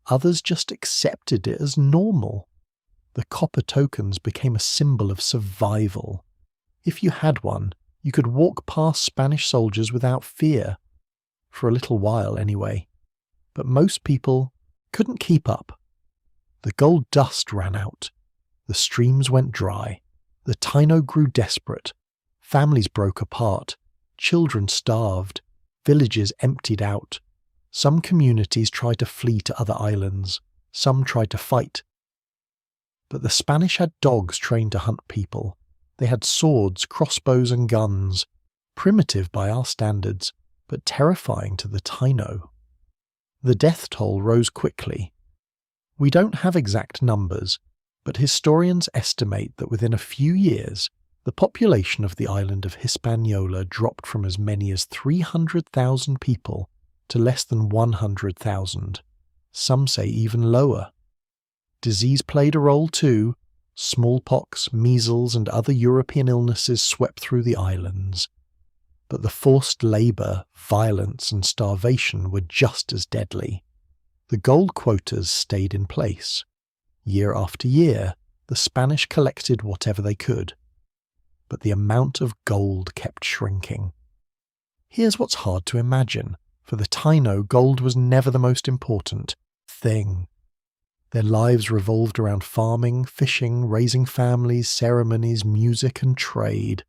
Others just accepted it as normal. The copper tokens became a symbol of survival. If you had one, you could walk past Spanish soldiers without fear. For a little while, anyway. But most people couldn't keep up. The gold dust ran out. The streams went dry. The Taino grew desperate. Families broke apart. Children starved. Villages emptied out. Some communities tried to flee to other islands. Some tried to fight. But the Spanish had dogs trained to hunt people. They had swords, crossbows and guns. Primitive by our standards, but terrifying to the Taino. The death toll rose quickly. We don't have exact numbers, but historians estimate that within a few years, the population of the island of Hispaniola dropped from as many as 300,000 people to less than 100,000. Some say even lower. Disease played a role too. Smallpox, measles, and other European illnesses swept through the islands. But the forced labour, violence, and starvation were just as deadly. The gold quotas stayed in place. Year after year, the Spanish collected whatever they could. But the amount of gold kept shrinking. Here's what's hard to imagine. For the Taino, gold was never the most important thing. Their lives revolved around farming, fishing, raising families, ceremonies, music, and trade.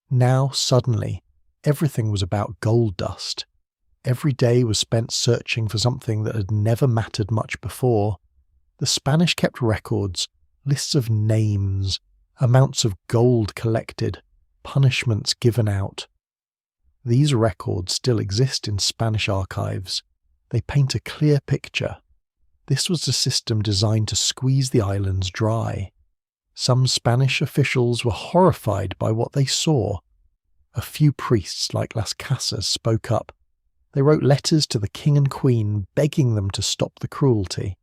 Now, suddenly, everything was about gold dust. Every day was spent searching for something that had never mattered much before. The Spanish kept records, lists of names, amounts of gold collected, punishments given out. These records still exist in Spanish archives. They paint a clear picture. This was a system designed to squeeze the islands dry. Some Spanish officials were horrified by what they saw. A few priests like Las Casas spoke up. They wrote letters to the king and queen begging them to stop the cruelty.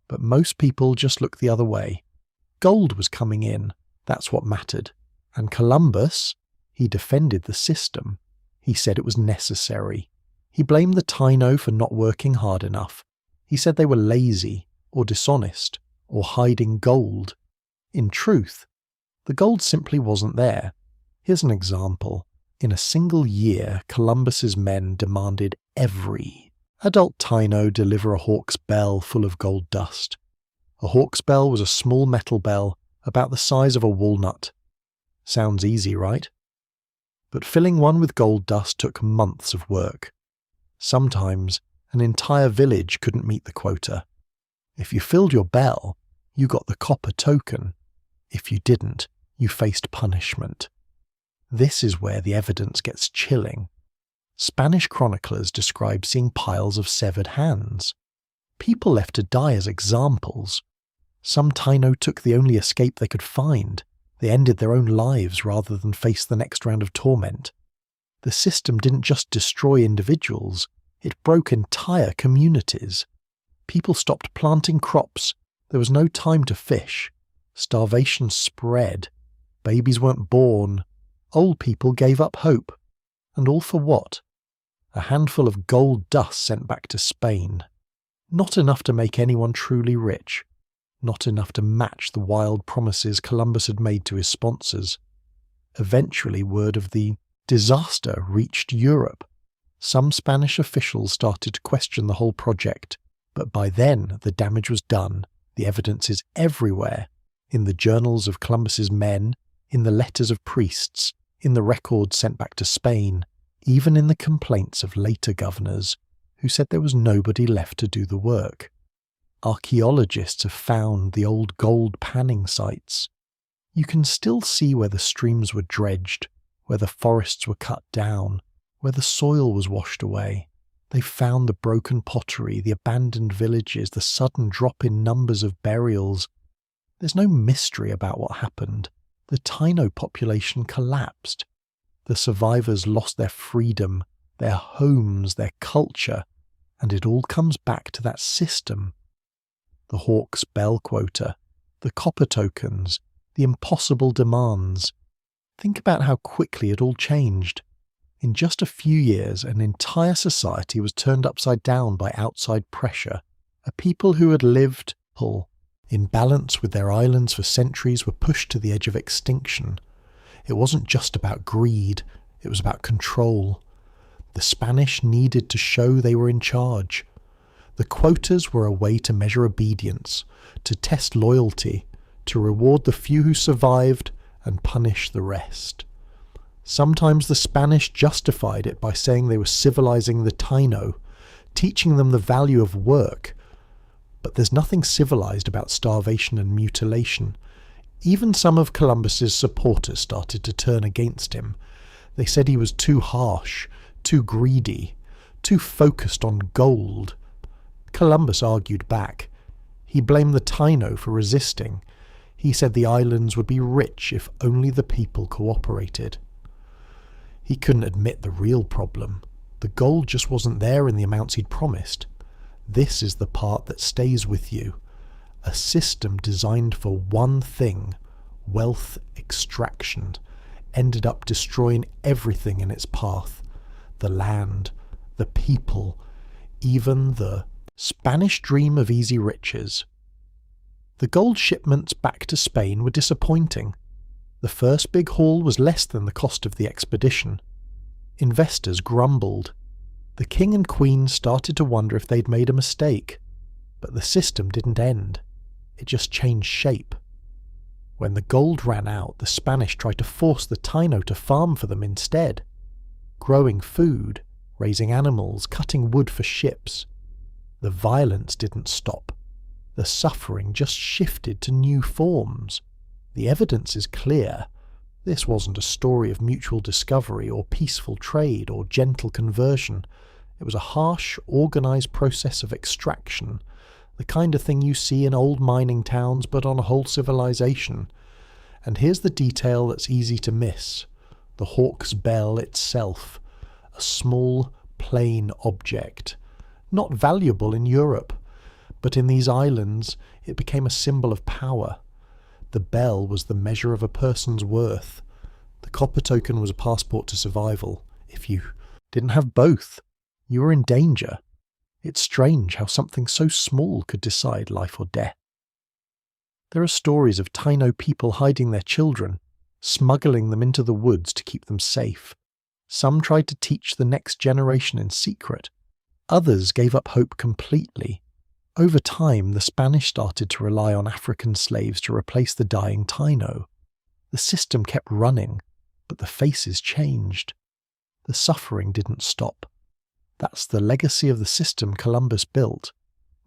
But most people just looked the other way. Gold was coming in, that's what mattered. And Columbus, he defended the system. He said it was necessary. He blamed the Taino for not working hard enough. He said they were lazy, or dishonest, or hiding gold. In truth, the gold simply wasn't there. Here's an example. In a single year, Columbus's men demanded every Adult Taino deliver a hawk's bell full of gold dust. A hawk's bell was a small metal bell about the size of a walnut. Sounds easy, right? But filling one with gold dust took months of work. Sometimes an entire village couldn't meet the quota. If you filled your bell, you got the copper token. If you didn't, you faced punishment. This is where the evidence gets chilling. Spanish chroniclers describe seeing piles of severed hands. People left to die as examples. Some Taino took the only escape they could find. They ended their own lives rather than face the next round of torment. The system didn't just destroy individuals, it broke entire communities. People stopped planting crops. There was no time to fish. Starvation spread. Babies weren't born. Old people gave up hope. And all for what? A handful of gold dust sent back to Spain. Not enough to make anyone truly rich. Not enough to match the wild promises Columbus had made to his sponsors. Eventually, word of the disaster reached Europe. Some Spanish officials started to question the whole project, but by then the damage was done. The evidence is everywhere, in the journals of Columbus's men, in the letters of priests, in the records sent back to Spain, even in the complaints of later governors who said there was nobody left to do the work. Archaeologists have found the old gold panning sites. You can still see where the streams were dredged, where the forests were cut down, where the soil was washed away. They found the broken pottery, the abandoned villages, the sudden drop in numbers of burials. There's no mystery about what happened. The Taino population collapsed. The survivors lost their freedom, their homes, their culture, and it all comes back to that system. The hawk's bell quota, the copper tokens, the impossible demands. Think about how quickly it all changed. In just a few years, an entire society was turned upside down by outside pressure. A people who had lived in balance with their islands for centuries were pushed to the edge of extinction. It wasn't just about greed, it was about control. The Spanish needed to show they were in charge. The quotas were a way to measure obedience, to test loyalty, to reward the few who survived and punish the rest. Sometimes the Spanish justified it by saying they were civilizing the Taino, teaching them the value of work. But there's nothing civilized about starvation and mutilation. Even some of Columbus's supporters started to turn against him. They said he was too harsh, too greedy, too focused on gold. Columbus argued back. He blamed the Taino for resisting. He said the islands would be rich if only the people cooperated. He couldn't admit the real problem. The gold just wasn't there in the amounts he'd promised. This is the part that stays with you. A system designed for one thing, wealth extraction, ended up destroying everything in its path. The land, the people, even the Spanish dream of easy riches. The gold shipments back to Spain were disappointing. The first big haul was less than the cost of the expedition. Investors grumbled. The king and queen started to wonder if they'd made a mistake. But the system didn't end. It just changed shape. When the gold ran out, the Spanish tried to force the Taino to farm for them instead. Growing food, raising animals, cutting wood for ships. The violence didn't stop. The suffering just shifted to new forms. The evidence is clear. This wasn't a story of mutual discovery or peaceful trade or gentle conversion. It was a harsh, organised process of extraction, the kind of thing you see in old mining towns but on a whole civilization. And here's the detail that's easy to miss. The hawk's bell itself. A small, plain object. Not valuable in Europe, but in these islands it became a symbol of power. The bell was the measure of a person's worth. The copper token was a passport to survival. If you didn't have both, you were in danger. It's strange how something so small could decide life or death. There are stories of Taino people hiding their children, smuggling them into the woods to keep them safe. Some tried to teach the next generation in secret. Others gave up hope completely. Over time, the Spanish started to rely on African slaves to replace the dying Taino. The system kept running, but the faces changed. The suffering didn't stop. That's the legacy of the system Columbus built.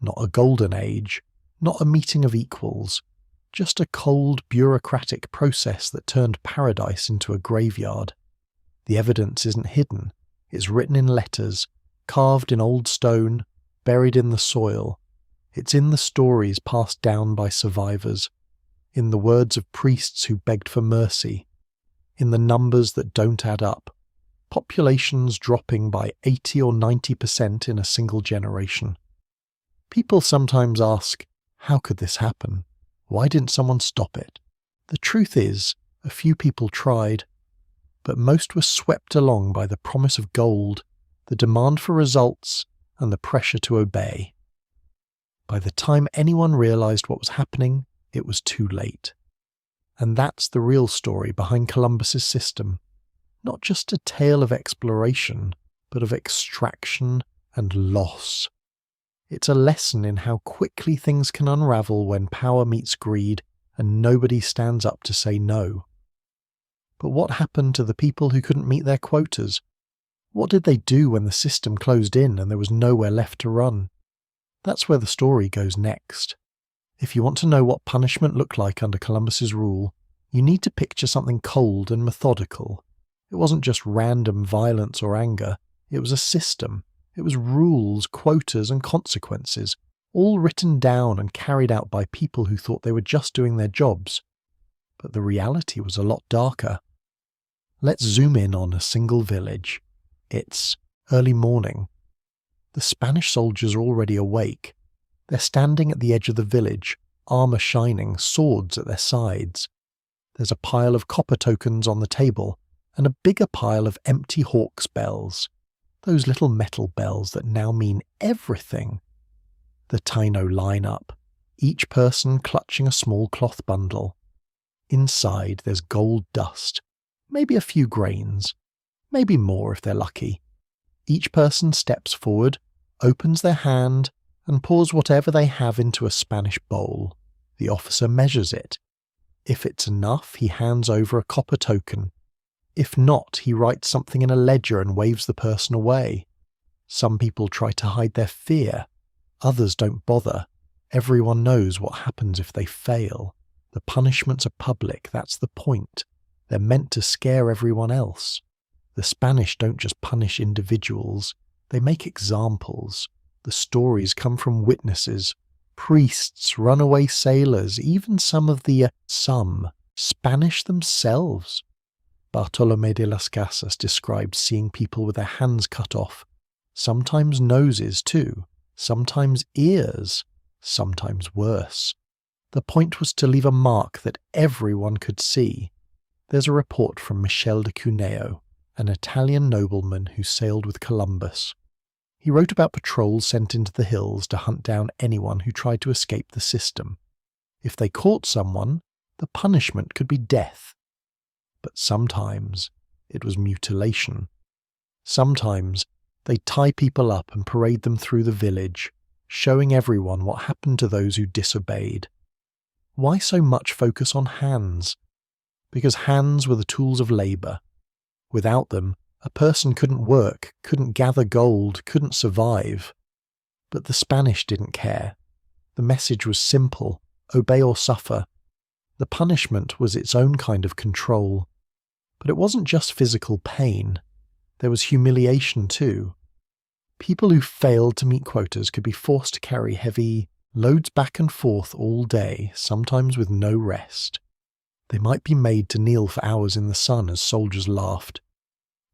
Not a golden age, not a meeting of equals, just a cold, bureaucratic process that turned paradise into a graveyard. The evidence isn't hidden. It's written in letters, carved in old stone, buried in the soil. It's in the stories passed down by survivors, in the words of priests who begged for mercy, in the numbers that don't add up, populations dropping by 80 or 90% in a single generation. People sometimes ask, how could this happen? Why didn't someone stop it? The truth is, a few people tried, but most were swept along by the promise of gold, the demand for results, and the pressure to obey. By the time anyone realized what was happening, it was too late. And that's the real story behind Columbus's system. Not just a tale of exploration, but of extraction and loss. It's a lesson in how quickly things can unravel when power meets greed and nobody stands up to say no. But what happened to the people who couldn't meet their quotas? What did they do when the system closed in and there was nowhere left to run? That's where the story goes next. If you want to know what punishment looked like under Columbus's rule, you need to picture something cold and methodical. It wasn't just random violence or anger, it was a system. It was rules, quotas, and consequences, all written down and carried out by people who thought they were just doing their jobs. But the reality was a lot darker. Let's zoom in on a single village. It's early morning. The Spanish soldiers are already awake. They're standing at the edge of the village, armour shining, swords at their sides. There's a pile of copper tokens on the table, and a bigger pile of empty hawk's bells. Those little metal bells that now mean everything. The Taino line up, each person clutching a small cloth bundle. Inside there's gold dust, maybe a few grains, maybe more if they're lucky. Each person steps forward, opens their hand, and pours whatever they have into a Spanish bowl. The officer measures it. If it's enough, he hands over a copper token. If not, he writes something in a ledger and waves the person away. Some people try to hide their fear. Others don't bother. Everyone knows what happens if they fail. The punishments are public, that's the point. They're meant to scare everyone else. The Spanish don't just punish individuals, they make examples. The stories come from witnesses, priests, runaway sailors, even some of the Spanish themselves. Bartolomé de las Casas described seeing people with their hands cut off, sometimes noses too, sometimes ears, sometimes worse. The point was to leave a mark that everyone could see. There's a report from Michel de Cuneo, an Italian nobleman who sailed with Columbus. He wrote about patrols sent into the hills to hunt down anyone who tried to escape the system. If they caught someone, the punishment could be death. But sometimes it was mutilation. Sometimes they'd tie people up and parade them through the village, showing everyone what happened to those who disobeyed. Why so much focus on hands? Because hands were the tools of labour. Without them, a person couldn't work, couldn't gather gold, couldn't survive. But the Spanish didn't care. The message was simple: obey or suffer. The punishment was its own kind of control. But it wasn't just physical pain. There was humiliation too. People who failed to meet quotas could be forced to carry heavy loads back and forth all day, sometimes with no rest. They might be made to kneel for hours in the sun as soldiers laughed.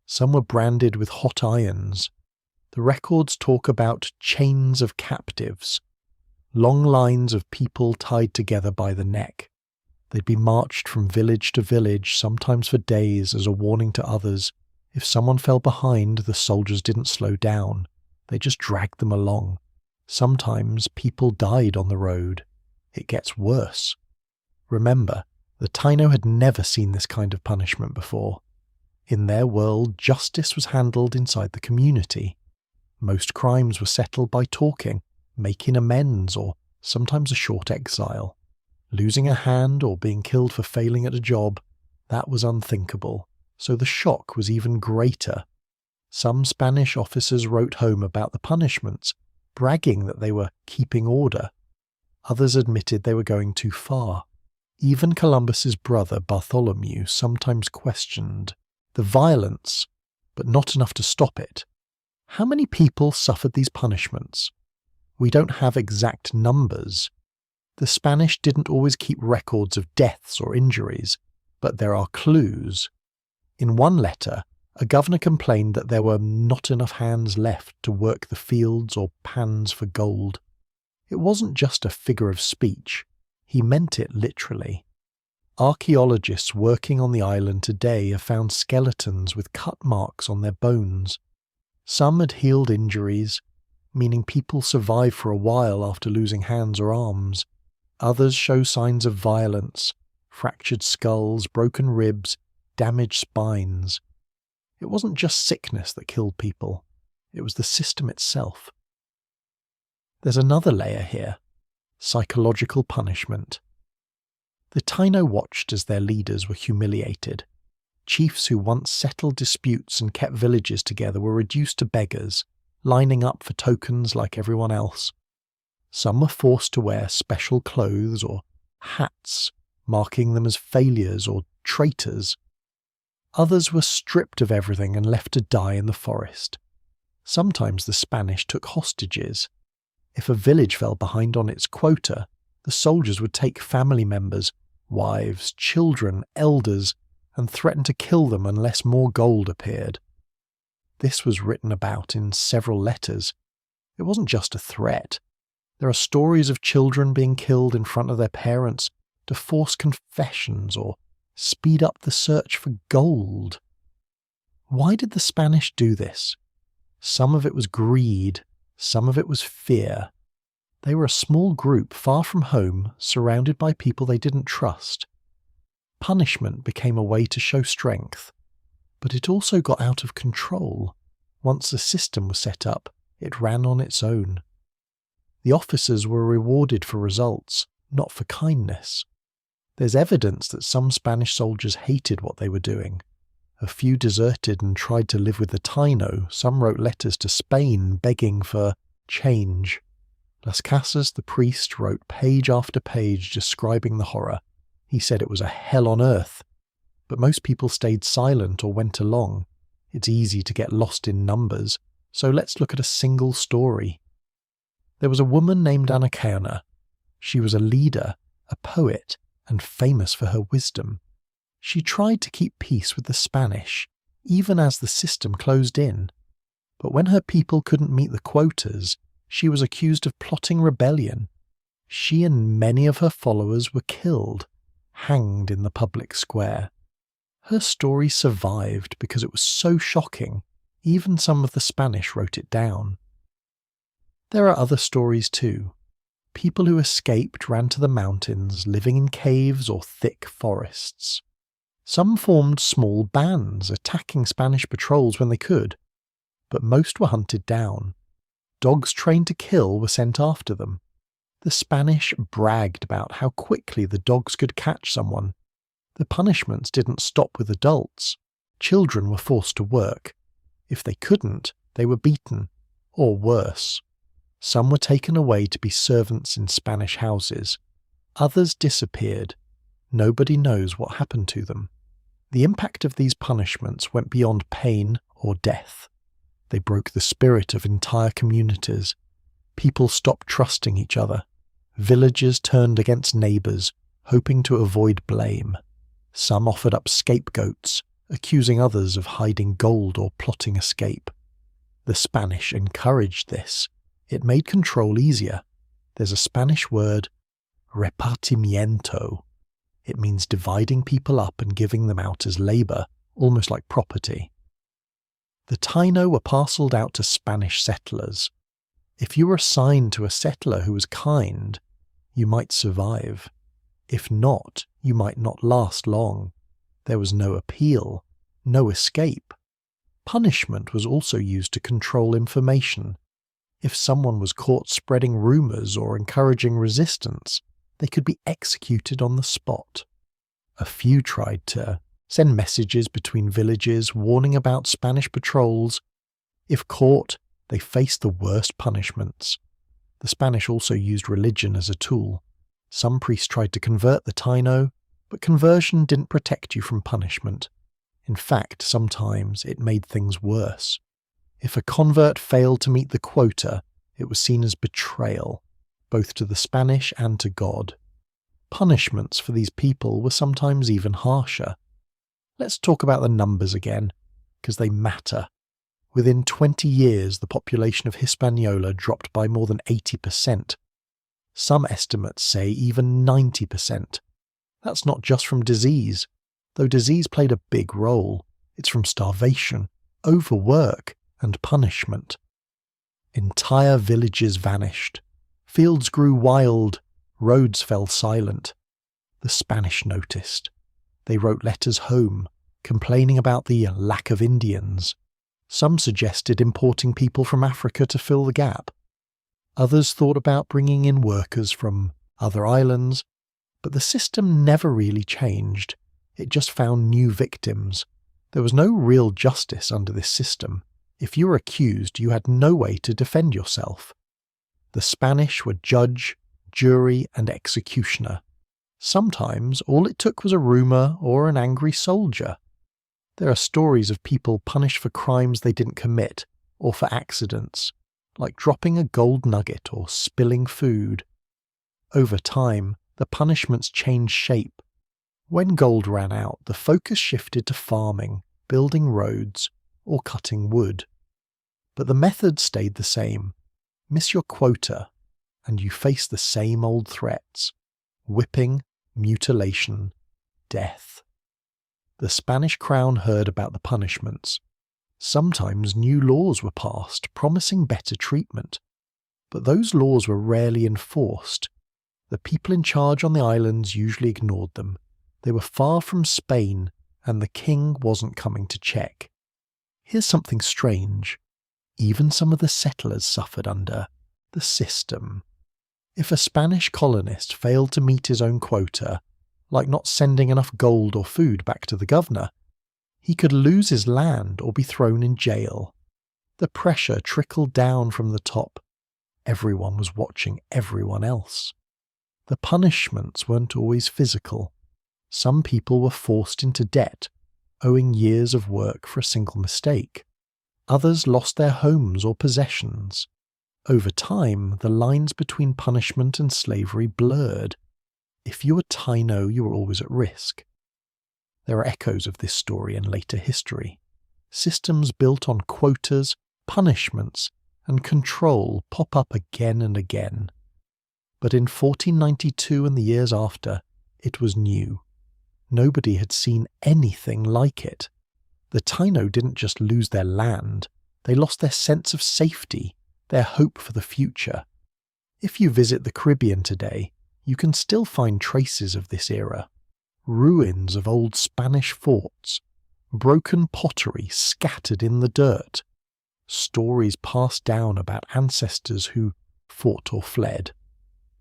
Some were branded with hot irons. The records talk about chains of captives, long lines of people tied together by the neck. They'd be marched from village to village, sometimes for days, as a warning to others. If someone fell behind, the soldiers didn't slow down. They just dragged them along. Sometimes people died on the road. It gets worse. Remember, the Taino had never seen this kind of punishment before. In their world, justice was handled inside the community. Most crimes were settled by talking, making amends, or sometimes a short exile. Losing a hand or being killed for failing at a job, that was unthinkable, so the shock was even greater. Some Spanish officers wrote home about the punishments, bragging that they were keeping order. Others admitted they were going too far. Even Columbus's brother Bartholomew sometimes questioned the violence, but not enough to stop it. How many people suffered these punishments? We don't have exact numbers. The Spanish didn't always keep records of deaths or injuries, but there are clues. In one letter, a governor complained that there were not enough hands left to work the fields or pans for gold. It wasn't just a figure of speech. He meant it literally. Archaeologists working on the island today have found skeletons with cut marks on their bones. Some had healed injuries, meaning people survived for a while after losing hands or arms. Others show signs of violence, fractured skulls, broken ribs, damaged spines. It wasn't just sickness that killed people, it was the system itself. There's another layer here: psychological punishment. The Taino watched as their leaders were humiliated. Chiefs who once settled disputes and kept villages together were reduced to beggars, lining up for tokens like everyone else. Some were forced to wear special clothes or hats, marking them as failures or traitors. Others were stripped of everything and left to die in the forest. Sometimes the Spanish took hostages. If a village fell behind on its quota, the soldiers would take family members, wives, children, elders, and threaten to kill them unless more gold appeared. This was written about in several letters. It wasn't just a threat. There are stories of children being killed in front of their parents to force confessions or speed up the search for gold. Why did the Spanish do this? Some of it was greed, some of it was fear. They were a small group far from home, surrounded by people they didn't trust. Punishment became a way to show strength, but it also got out of control. Once the system was set up, it ran on its own. The officers were rewarded for results, not for kindness. There's evidence that some Spanish soldiers hated what they were doing. A few deserted and tried to live with the Taino. Some wrote letters to Spain begging for change. Las Casas, the priest, wrote page after page describing the horror. He said it was a hell on earth. But most people stayed silent or went along. It's easy to get lost in numbers, so let's look at a single story. There was a woman named Anacaona. She was a leader, a poet, and famous for her wisdom. She tried to keep peace with the Spanish, even as the system closed in. But when her people couldn't meet the quotas, she was accused of plotting rebellion. She and many of her followers were killed, hanged in the public square. Her story survived because it was so shocking, even some of the Spanish wrote it down. There are other stories too. People who escaped ran to the mountains, living in caves or thick forests. Some formed small bands, attacking Spanish patrols when they could, but most were hunted down. Dogs trained to kill were sent after them. The Spanish bragged about how quickly the dogs could catch someone. The punishments didn't stop with adults. Children were forced to work. If they couldn't, they were beaten, or worse. Some were taken away to be servants in Spanish houses. Others disappeared. Nobody knows what happened to them. The impact of these punishments went beyond pain or death. They broke the spirit of entire communities. People stopped trusting each other. Villagers turned against neighbours, hoping to avoid blame. Some offered up scapegoats, accusing others of hiding gold or plotting escape. The Spanish encouraged this. It made control easier. There's a Spanish word, repartimiento. It means dividing people up and giving them out as labour, almost like property. The Taino were parcelled out to Spanish settlers. If you were assigned to a settler who was kind, you might survive. If not, you might not last long. There was no appeal, no escape. Punishment was also used to control information. If someone was caught spreading rumours or encouraging resistance, they could be executed on the spot. A few tried to send messages between villages warning about Spanish patrols. If caught, they faced the worst punishments. The Spanish also used religion as a tool. Some priests tried to convert the Taino, but conversion didn't protect you from punishment. In fact, sometimes it made things worse. If a convert failed to meet the quota, it was seen as betrayal, both to the Spanish and to God. Punishments for these people were sometimes even harsher. Let's talk about the numbers again, because they matter. Within 20 years, the population of Hispaniola dropped by more than 80%. Some estimates say even 90%. That's not just from disease, though disease played a big role. It's from starvation, overwork, and punishment. Entire villages vanished. Fields grew wild. Roads fell silent. The Spanish noticed. They wrote letters home, complaining about the lack of Indians. Some suggested importing people from Africa to fill the gap. Others thought about bringing in workers from other islands, but the system never really changed. It just found new victims. There was no real justice under this system. If you were accused, you had no way to defend yourself. The Spanish were judge, jury, and executioner. Sometimes all it took was a rumour or an angry soldier. There are stories of people punished for crimes they didn't commit, or for accidents, like dropping a gold nugget or spilling food. Over time, the punishments changed shape. When gold ran out, the focus shifted to farming, building roads, or cutting wood. But the method stayed the same. Miss your quota, and you face the same old threats: whipping, mutilation, death. The Spanish crown heard about the punishments. Sometimes new laws were passed, promising better treatment. But those laws were rarely enforced. The people in charge on the islands usually ignored them. They were far from Spain, and the king wasn't coming to check. Here's something strange. Even some of the settlers suffered under the system. If a Spanish colonist failed to meet his own quota, like not sending enough gold or food back to the governor, he could lose his land or be thrown in jail. The pressure trickled down from the top. Everyone was watching everyone else. The punishments weren't always physical. Some people were forced into debt, owing years of work for a single mistake. Others lost their homes or possessions. Over time, the lines between punishment and slavery blurred. If you were Taino, you were always at risk. There are echoes of this story in later history. Systems built on quotas, punishments, and control pop up again and again. But in 1492 and the years after, it was new. Nobody had seen anything like it. The Taino didn't just lose their land, they lost their sense of safety, their hope for the future. If you visit the Caribbean today, you can still find traces of this era. Ruins of old Spanish forts, broken pottery scattered in the dirt, stories passed down about ancestors who fought or fled.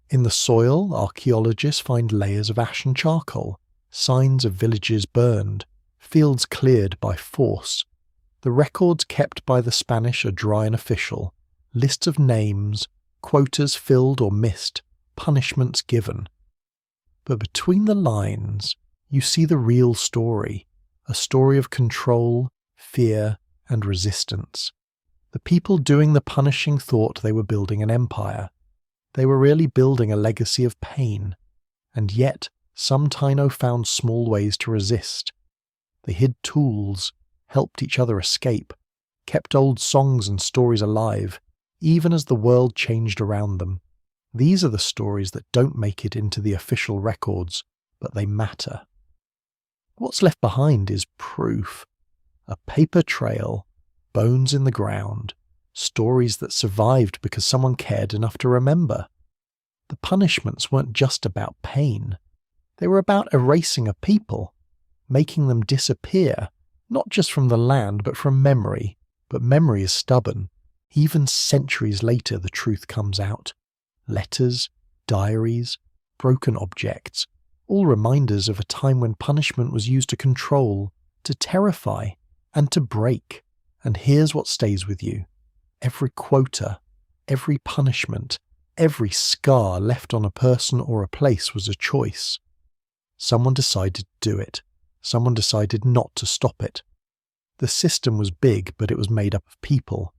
In the soil, archaeologists find layers of ash and charcoal, signs of villages burned, fields cleared by force. The records kept by the Spanish are dry and official, lists of names, quotas filled or missed, punishments given. But between the lines, you see the real story, a story of control, fear, and resistance. The people doing the punishing thought they were building an empire. They were really building a legacy of pain, and yet some Taino found small ways to resist. They hid tools, helped each other escape, kept old songs and stories alive, even as the world changed around them. These are the stories that don't make it into the official records, but they matter. What's left behind is proof. A paper trail, bones in the ground, stories that survived because someone cared enough to remember. The punishments weren't just about pain. They were about erasing a people, making them disappear, Not just from the land, but from memory. But memory is stubborn. Even centuries later, the truth comes out. Letters, diaries, broken objects, all reminders of a time when punishment was used to control, to terrify, and to break. And here's what stays with you. Every quota, every punishment, every scar left on a person or a place was a choice. Someone decided to do it. Someone decided not to stop it. The system was big, but it was made up of people.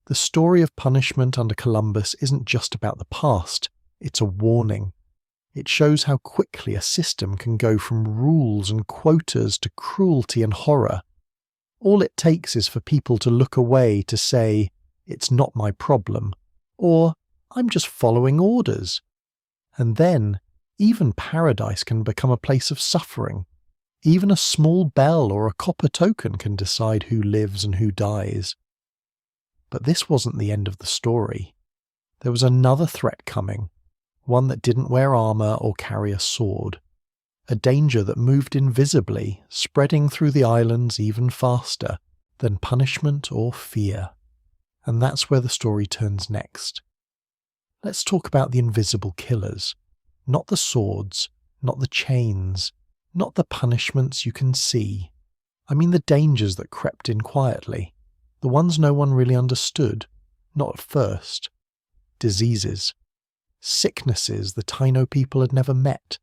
The story of punishment under Columbus isn't just about the past, it's a warning. It shows how quickly a system can go from rules and quotas to cruelty and horror. All it takes is for people to look away, to say, "It's not my problem," or "I'm just following orders." And then, even paradise can become a place of suffering. Even a small bell or a copper token can decide who lives and who dies. But this wasn't the end of the story. There was another threat coming, one that didn't wear armor or carry a sword. A danger that moved invisibly, spreading through the islands even faster than punishment or fear. And that's where the story turns next. Let's talk about the invisible killers. Not the swords, not the chains, not the punishments you can see. I mean the dangers that crept in quietly. The ones no one really understood, not at first. Diseases. Sicknesses the Taino people had never met.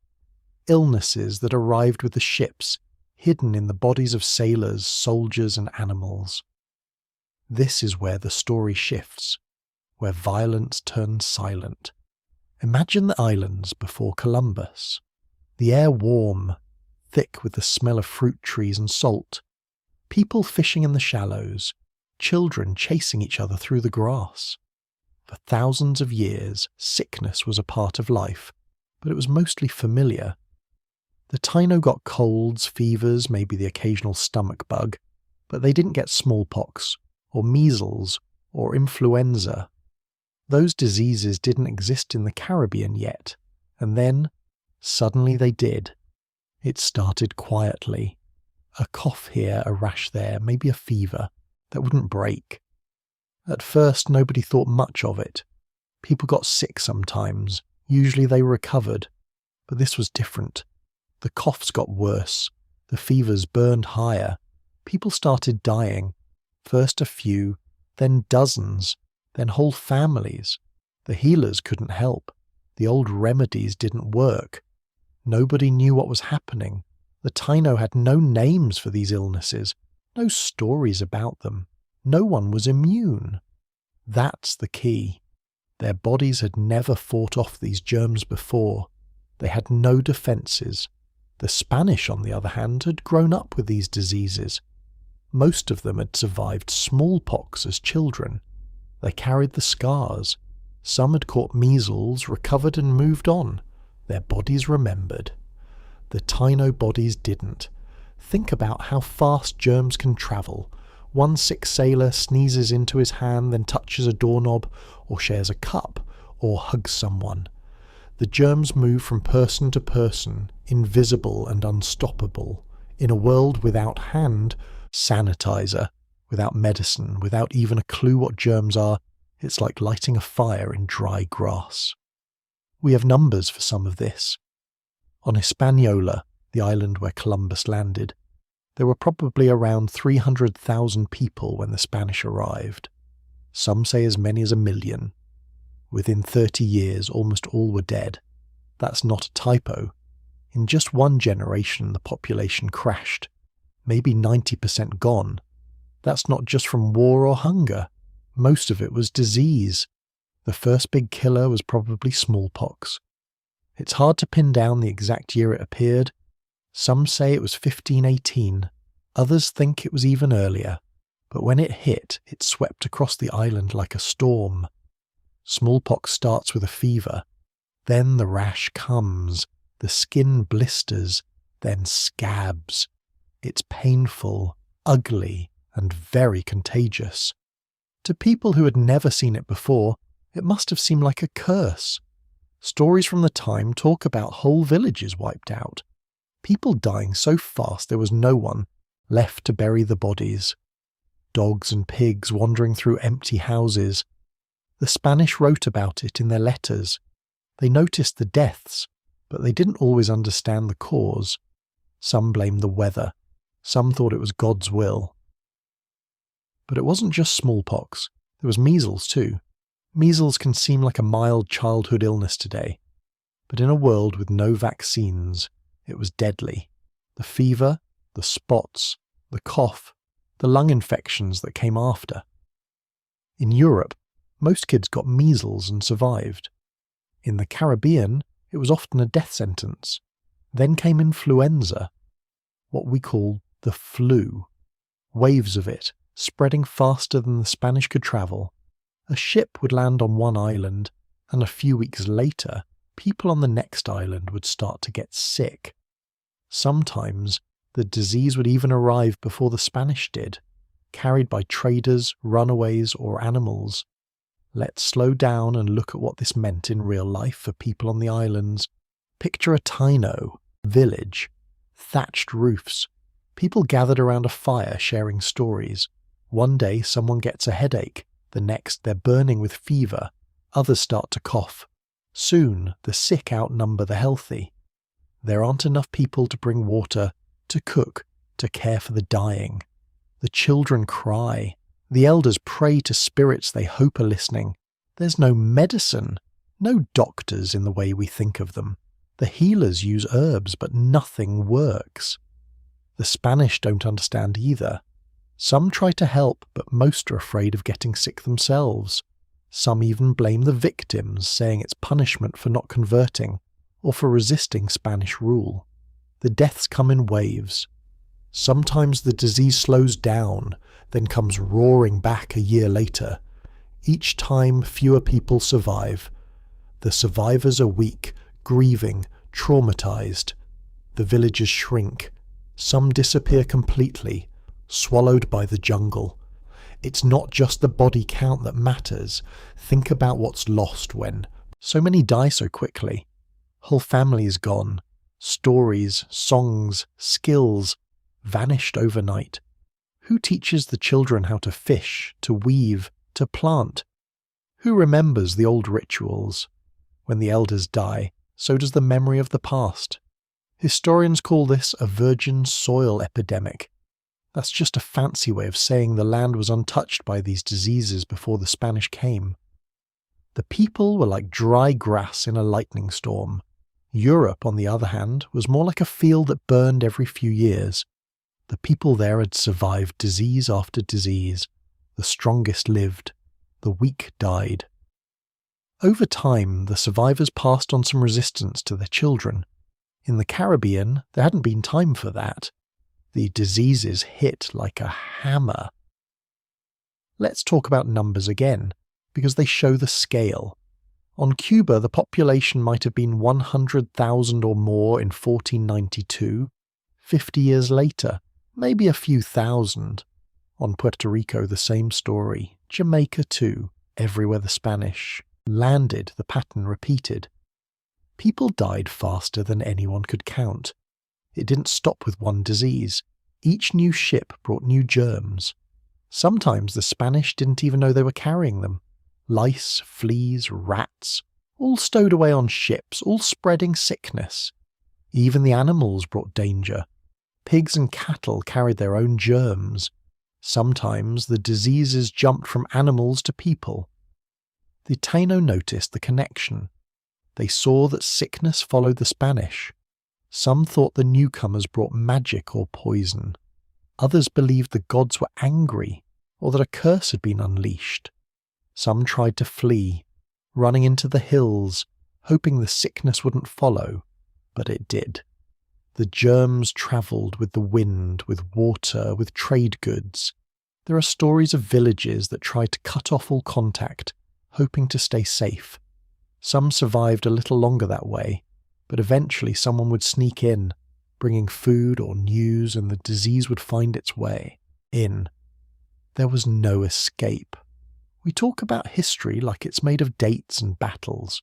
Illnesses that arrived with the ships, hidden in the bodies of sailors, soldiers, and animals. This is where the story shifts, where violence turns silent. Imagine the islands before Columbus. The air warm, thick with the smell of fruit trees and salt. People fishing in the shallows. Children chasing each other through the grass. For thousands of years, sickness was a part of life, but it was mostly familiar. The Taino got colds, fevers, maybe the occasional stomach bug, but they didn't get smallpox, or measles, or influenza. Those diseases didn't exist in the Caribbean yet, and then, suddenly they did. It started quietly. A cough here, a rash there, maybe a fever that wouldn't break. At first, nobody thought much of it. People got sick sometimes. Usually they recovered. But this was different. The coughs got worse. The fevers burned higher. People started dying. First a few, then dozens, then whole families. The healers couldn't help. The old remedies didn't work. Nobody knew what was happening. The Taino had no names for these illnesses, no stories about them. No one was immune. That's the key. Their bodies had never fought off these germs before. They had no defences. The Spanish, on the other hand, had grown up with these diseases. Most of them had survived smallpox as children. They carried the scars. Some had caught measles, recovered and moved on. Their bodies remembered. The Taino bodies didn't. Think about how fast germs can travel. One sick sailor sneezes into his hand, then touches a doorknob, or shares a cup, or hugs someone. The germs move from person to person, invisible and unstoppable. In a world without hand, sanitizer, without medicine, without even a clue what germs are, it's like lighting a fire in dry grass. We have numbers for some of this. On Hispaniola, the island where Columbus landed, there were probably around 300,000 people when the Spanish arrived. Some say as many as 1 million. Within 30 years, almost all were dead. That's not a typo. In just one generation, the population crashed. Maybe 90% gone. That's not just from war or hunger. Most of it was disease. The first big killer was probably smallpox. It's hard to pin down the exact year it appeared. Some say it was 1518. Others think it was even earlier. But when it hit, it swept across the island like a storm. Smallpox starts with a fever. Then the rash comes. The skin blisters. Then scabs. It's painful, ugly, and very contagious. To people who had never seen it before, it must have seemed like a curse. Stories from the time talk about whole villages wiped out. People dying so fast there was no one, left to bury the bodies. Dogs and pigs wandering through empty houses. The Spanish wrote about it in their letters. They noticed the deaths, but they didn't always understand the cause. Some blamed the weather. Some thought it was God's will. But it wasn't just smallpox. There was measles too. Measles can seem like a mild childhood illness today, but in a world with no vaccines, it was deadly. The fever, the spots, the cough, the lung infections that came after. In Europe, most kids got measles and survived. In the Caribbean, it was often a death sentence. Then came influenza, what we call the flu. Waves of it, spreading faster than the Spanish could travel. A ship would land on one island, and a few weeks later, people on the next island would start to get sick. Sometimes, the disease would even arrive before the Spanish did, carried by traders, runaways, or animals. Let's slow down and look at what this meant in real life for people on the islands. Picture a Taino village, thatched roofs. People gathered around a fire sharing stories. One day someone gets a headache, the next they're burning with fever, others start to cough. Soon the sick outnumber the healthy. There aren't enough people to bring water, to cook, to care for the dying. The children cry. The elders pray to spirits they hope are listening. There's no medicine, no doctors in the way we think of them. The healers use herbs, but nothing works. The Spanish don't understand either. Some try to help, but most are afraid of getting sick themselves. Some even blame the victims, saying it's punishment for not converting, or for resisting Spanish rule. The deaths come in waves. Sometimes the disease slows down, then comes roaring back a year later. Each time fewer people survive. The survivors are weak, grieving, traumatized. The villages shrink. Some disappear completely, swallowed by the jungle. It's not just the body count that matters. Think about what's lost when so many die so quickly. Whole families gone. Stories, songs, skills, vanished overnight. Who teaches the children how to fish, to weave, to plant? Who remembers the old rituals? When the elders die, so does the memory of the past. Historians call this a virgin soil epidemic. That's just a fancy way of saying the land was untouched by these diseases before the Spanish came. The people were like dry grass in a lightning storm. Europe, on the other hand, was more like a field that burned every few years. The people there had survived disease after disease. The strongest lived. The weak died. Over time, the survivors passed on some resistance to their children. In the Caribbean, there hadn't been time for that. The diseases hit like a hammer. Let's talk about numbers again, because they show the scale. On Cuba, the population might have been 100,000 or more in 1492. 50 years later, maybe a few thousand. On Puerto Rico, the same story. Jamaica too. Everywhere the Spanish landed, the pattern repeated. People died faster than anyone could count. It didn't stop with one disease. Each new ship brought new germs. Sometimes the Spanish didn't even know they were carrying them. Lice, fleas, rats, all stowed away on ships, all spreading sickness. Even the animals brought danger. Pigs and cattle carried their own germs. Sometimes the diseases jumped from animals to people. The Taino noticed the connection. They saw that sickness followed the Spanish. Some thought the newcomers brought magic or poison. Others believed the gods were angry, or that a curse had been unleashed. Some tried to flee, running into the hills, hoping the sickness wouldn't follow, but it did. The germs travelled with the wind, with water, with trade goods. There are stories of villages that tried to cut off all contact, hoping to stay safe. Some survived a little longer that way, but eventually someone would sneak in, bringing food or news, and the disease would find its way in. There was no escape. We talk about history like it's made of dates and battles,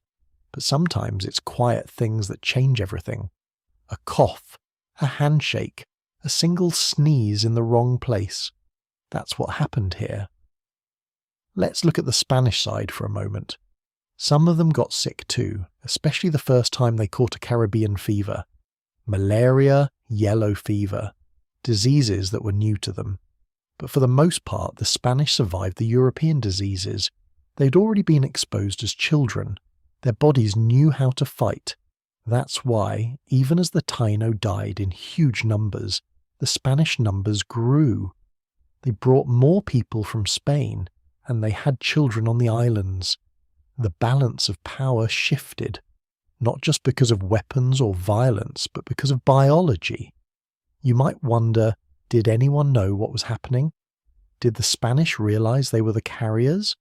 but sometimes it's quiet things that change everything. A cough, a handshake, A single sneeze in the wrong place. That's what happened here. Let's look at the Spanish side for a moment. Some of them got sick too, especially the first time they caught a Caribbean fever. Malaria, yellow fever. Diseases that were new to them. But for the most part, the Spanish survived the European diseases. They'd already been exposed as children. Their bodies knew how to fight. That's why, even as the Taino died in huge numbers, the Spanish numbers grew. They brought more people from Spain, and they had children on the islands. The balance of power shifted, not just because of weapons or violence, but because of biology. You might wonder, did anyone know what was happening? Did the Spanish realize they were the carriers?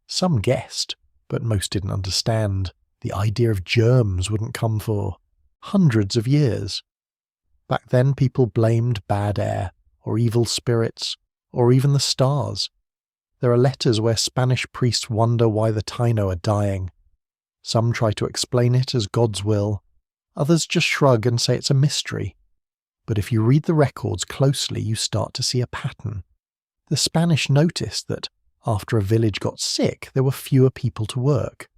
Some guessed, but most didn't understand. The idea of germs wouldn't come for hundreds of years. Back then, people blamed bad air, or evil spirits, or even the stars. There are letters where Spanish priests wonder why the Taino are dying. Some try to explain it as God's will. Others just shrug and say it's a mystery. But if you read the records closely, you start to see a pattern. The Spanish noticed that after a village got sick, there were fewer people to work,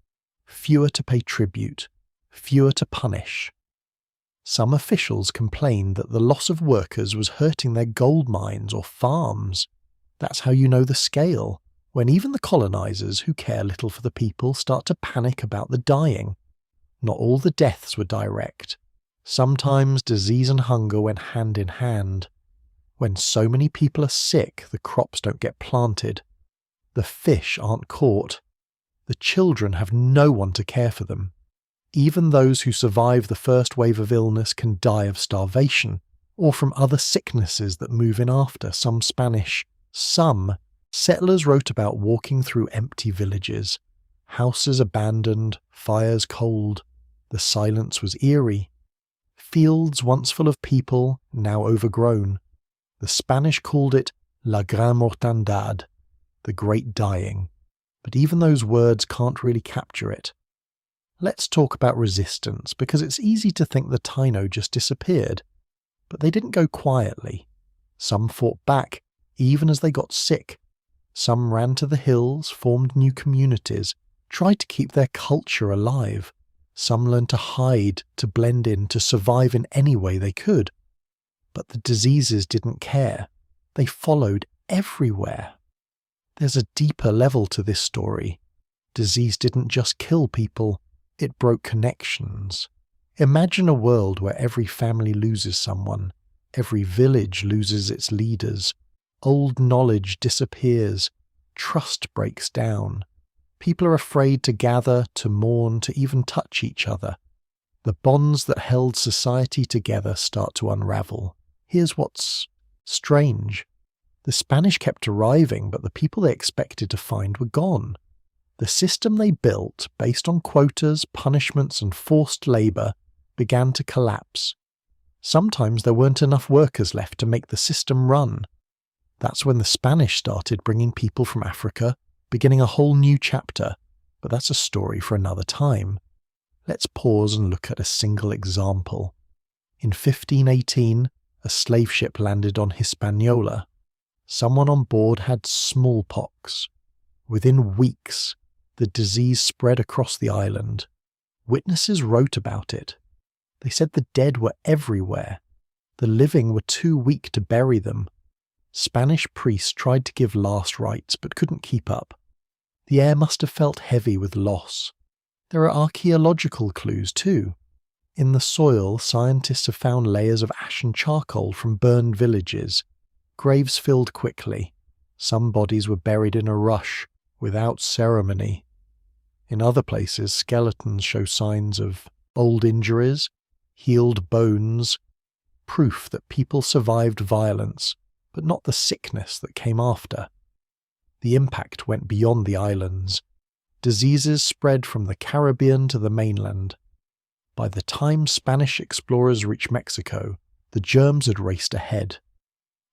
fewer to pay tribute, fewer to punish. Some officials complained that the loss of workers was hurting their gold mines or farms. That's how you know the scale, when even the colonizers, who care little for the people, start to panic about the dying. Not all the deaths were direct. Sometimes disease and hunger went hand in hand. When so many people are sick, the crops don't get planted. The fish aren't caught. The children have no one to care for them. Even those who survive the first wave of illness can die of starvation, or from other sicknesses that move in after. Some settlers wrote about walking through empty villages, houses abandoned, fires cold. The silence was eerie. Fields once full of people, now overgrown. The Spanish called it La Gran Mortandad, the Great Dying. But even those words can't really capture it. Let's talk about resistance, because it's easy to think the Taino just disappeared. But they didn't go quietly. Some fought back, even as they got sick. Some ran to the hills, formed new communities, tried to keep their culture alive. Some learned to hide, to blend in, to survive in any way they could. But the diseases didn't care. They followed everywhere. There's a deeper level to this story. Disease didn't just kill people, it broke connections. Imagine a world where every family loses someone, every village loses its leaders. Old knowledge disappears, trust breaks down. People are afraid to gather, to mourn, to even touch each other. The bonds that held society together start to unravel. Here's what's strange. The Spanish kept arriving, but the people they expected to find were gone. The system they built, based on quotas, punishments, and forced labour, began to collapse. Sometimes there weren't enough workers left to make the system run. That's when the Spanish started bringing people from Africa, beginning a whole new chapter, but that's a story for another time. Let's pause and look at a single example. In 1518, a slave ship landed on Hispaniola. Someone on board had smallpox. Within weeks, the disease spread across the island. Witnesses wrote about it. They said the dead were everywhere. The living were too weak to bury them. Spanish priests tried to give last rites but couldn't keep up. The air must have felt heavy with loss. There are archaeological clues too. In the soil, scientists have found layers of ash and charcoal from burned villages. Graves filled quickly. Some bodies were buried in a rush, without ceremony. In other places, skeletons show signs of old injuries, healed bones, proof that people survived violence, but not the sickness that came after. The impact went beyond the islands. Diseases spread from the Caribbean to the mainland. By the time Spanish explorers reached Mexico, the germs had raced ahead.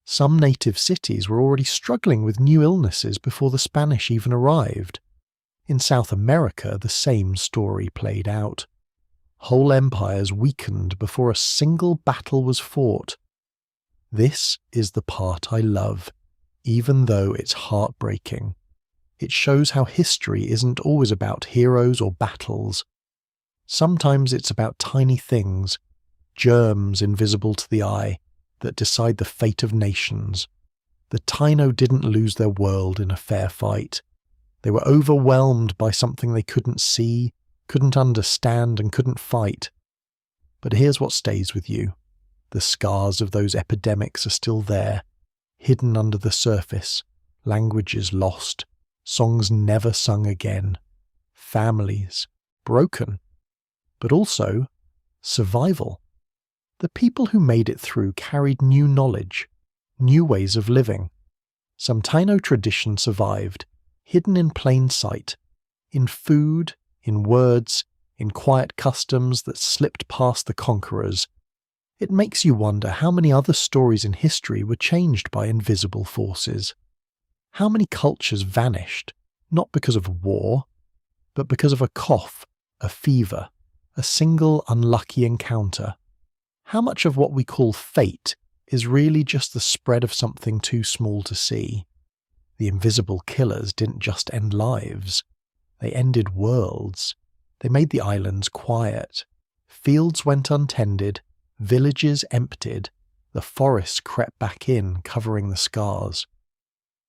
Some native cities were already struggling with new illnesses before the Spanish even arrived. In South America, the same story played out. Whole empires weakened before a single battle was fought. This is the part I love, even though it's heartbreaking. It shows how history isn't always about heroes or battles. Sometimes it's about tiny things, germs invisible to the eye, that decide the fate of nations. The Taino didn't lose their world in a fair fight. They were overwhelmed by something they couldn't see, couldn't understand, and couldn't fight. But here's what stays with you. The scars of those epidemics are still there, hidden under the surface, languages lost, songs never sung again, families broken, but also survival. The people who made it through carried new knowledge, new ways of living. Some Taino tradition survived, hidden in plain sight, in food, in words, in quiet customs that slipped past the conquerors. It makes you wonder how many other stories in history were changed by invisible forces. How many cultures vanished, not because of war, but because of a cough, a fever, a single unlucky encounter. How much of what we call fate is really just the spread of something too small to see? The invisible killers didn't just end lives. They ended worlds. They made the islands quiet. Fields went untended, villages emptied, the forests crept back in, covering the scars.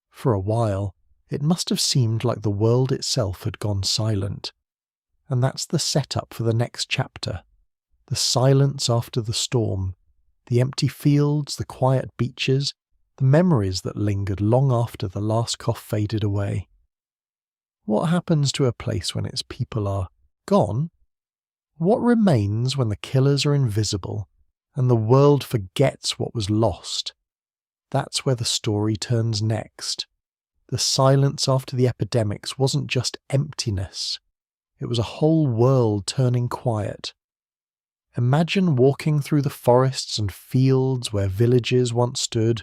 For a while, it must have seemed like the world itself had gone silent. And that's the setup for the next chapter. The silence after the storm, the empty fields, the quiet beaches, the memories that lingered long after the last cough faded away. What happens to a place when its people are gone? What remains when the killers are invisible and the world forgets what was lost? That's where the story turns next. The silence after the epidemics wasn't just emptiness. It was a whole world turning quiet. Imagine walking through the forests and fields where villages once stood.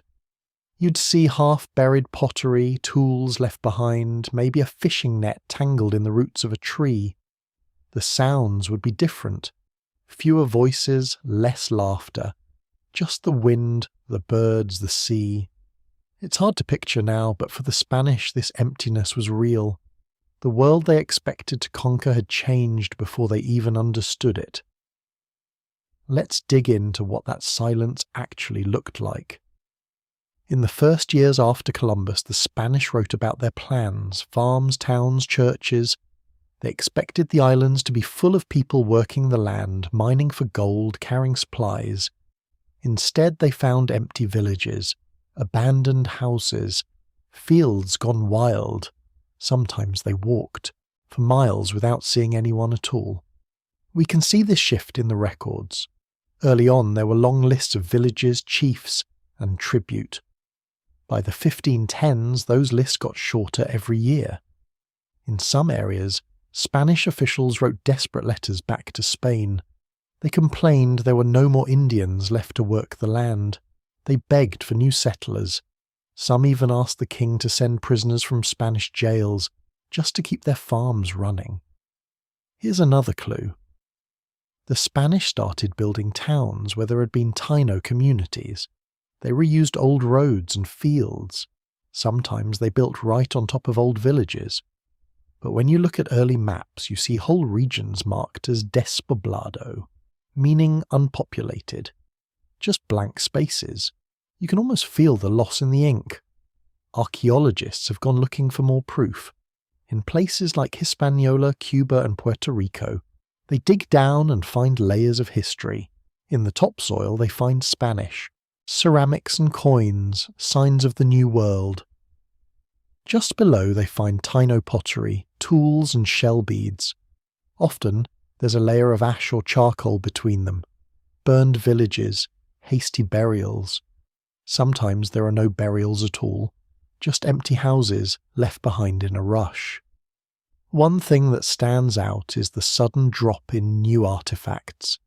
You'd see half-buried pottery, tools left behind, maybe a fishing net tangled in the roots of a tree. The sounds would be different. Fewer voices, less laughter. Just the wind, the birds, the sea. It's hard to picture now, but for the Spanish this emptiness was real. The world they expected to conquer had changed before they even understood it. Let's dig into what that silence actually looked like. In the first years after Columbus, the Spanish wrote about their plans, farms, towns, churches. They expected the islands to be full of people working the land, mining for gold, carrying supplies. Instead, they found empty villages, abandoned houses, fields gone wild. Sometimes they walked for miles without seeing anyone at all. We can see this shift in the records. Early on, there were long lists of villages, chiefs, and tribute. By the 1510s, those lists got shorter every year. In some areas, Spanish officials wrote desperate letters back to Spain. They complained there were no more Indians left to work the land. They begged for new settlers. Some even asked the king to send prisoners from Spanish jails just to keep their farms running. Here's another clue. The Spanish started building towns where there had been Taino communities. They reused old roads and fields. Sometimes they built right on top of old villages. But when you look at early maps, you see whole regions marked as despoblado, meaning unpopulated. Just blank spaces. You can almost feel the loss in the ink. Archaeologists have gone looking for more proof. In places like Hispaniola, Cuba, and Puerto Rico, they dig down and find layers of history. In the topsoil, they find Spanish, ceramics and coins, signs of the New World. Just below, they find Taino pottery, tools and shell beads. Often, there's a layer of ash or charcoal between them. Burned villages, hasty burials. Sometimes there are no burials at all, just empty houses left behind in a rush. One thing that stands out is the sudden drop in new artefacts.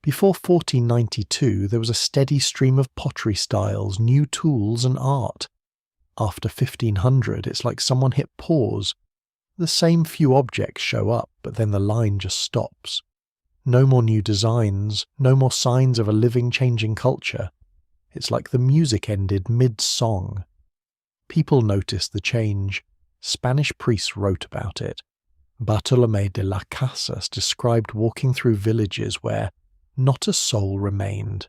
Before 1492, there was a steady stream of pottery styles, new tools and art. After 1500, it's like someone hit pause. The same few objects show up, but then the line just stops. No more new designs, no more signs of a living, changing culture. It's like the music ended mid-song. People noticed the change. Spanish priests wrote about it. Bartolomé de las Casas described walking through villages where not a soul remained.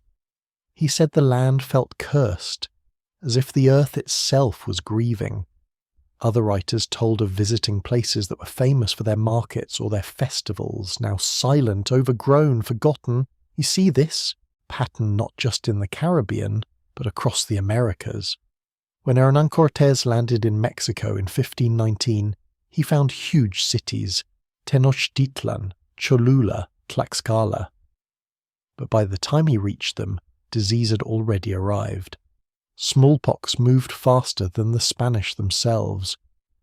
He said the land felt cursed, as if the earth itself was grieving. Other writers told of visiting places that were famous for their markets or their festivals, now silent, overgrown, forgotten. You see this pattern not just in the Caribbean, but across the Americas. When Hernán Cortés landed in Mexico in 1519, he found huge cities, Tenochtitlan, Cholula, Tlaxcala. But by the time he reached them, disease had already arrived. Smallpox moved faster than the Spanish themselves.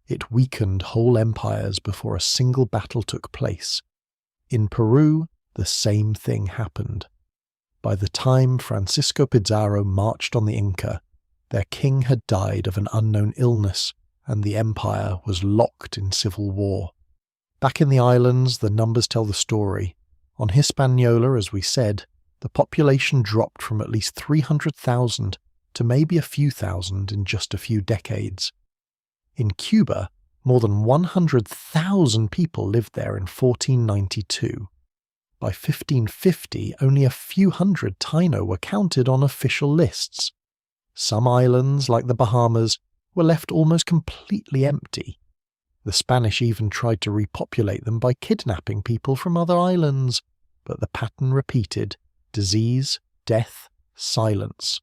It weakened whole empires before a single battle took place. In Peru, the same thing happened. By the time Francisco Pizarro marched on the Inca, their king had died of an unknown illness, and the empire was locked in civil war. Back in the islands, the numbers tell the story. On Hispaniola, as we said, the population dropped from at least 300,000 to maybe a few thousand in just a few decades. In Cuba, more than 100,000 people lived there in 1492. By 1550, only a few hundred Taino were counted on official lists. Some islands, like the Bahamas, were left almost completely empty. The Spanish even tried to repopulate them by kidnapping people from other islands, but the pattern repeated: disease, death, silence.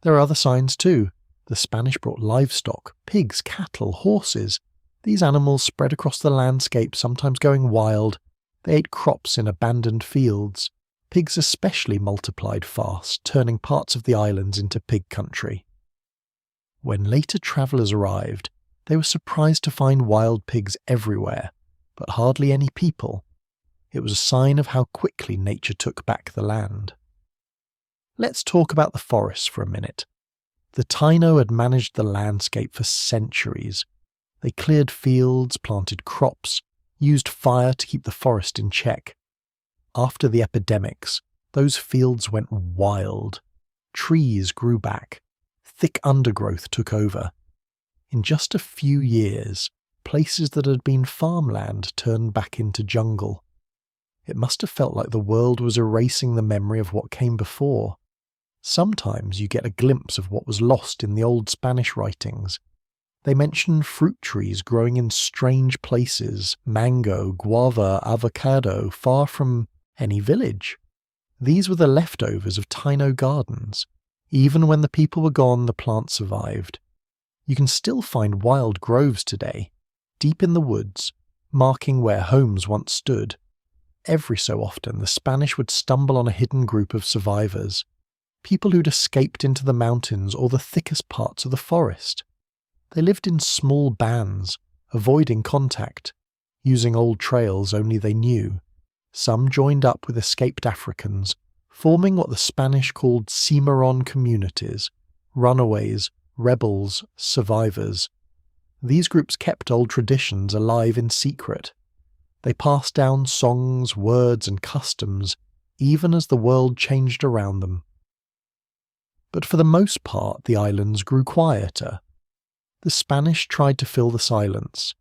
There are other signs too. The Spanish brought livestock, pigs, cattle, horses. These animals spread across the landscape, sometimes going wild. They ate crops in abandoned fields. Pigs especially multiplied fast, turning parts of the islands into pig country. When later travellers arrived, they were surprised to find wild pigs everywhere, but hardly any people. It was a sign of how quickly nature took back the land. Let's talk about the forests for a minute. The Taino had managed the landscape for centuries. They cleared fields, planted crops, used fire to keep the forest in check. After the epidemics, those fields went wild. Trees grew back. Thick undergrowth took over. In just a few years, places that had been farmland turned back into jungle. It must have felt like the world was erasing the memory of what came before. Sometimes you get a glimpse of what was lost in the old Spanish writings. They mention fruit trees growing in strange places, mango, guava, avocado, far from any village. These were the leftovers of Taino gardens. Even when the people were gone, the plants survived. You can still find wild groves today, deep in the woods, marking where homes once stood. Every so often, the Spanish would stumble on a hidden group of survivors, people who'd escaped into the mountains or the thickest parts of the forest. They lived in small bands, avoiding contact, using old trails only they knew. Some joined up with escaped Africans, forming what the Spanish called Cimarron communities, runaways, rebels, survivors. These groups kept old traditions alive in secret. They passed down songs, words, and customs, even as the world changed around them. But for the most part, the islands grew quieter. The Spanish tried to fill the silence.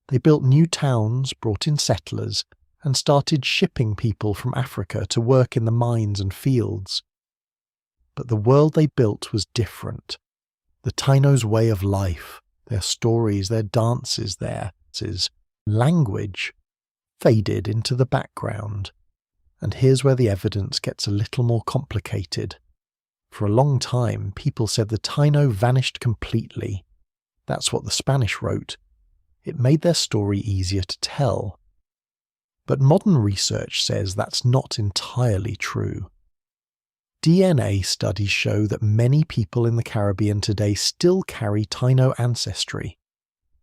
They built new towns, brought in settlers, and started shipping people from Africa to work in the mines and fields. But the world they built was different. The Taino's way of life, their stories, their dances, their language, faded into the background. And here's where the evidence gets a little more complicated. For a long time, people said the Taino vanished completely. That's what the Spanish wrote. It made their story easier to tell. But modern research says that's not entirely true. DNA studies show that many people in the Caribbean today still carry Taino ancestry.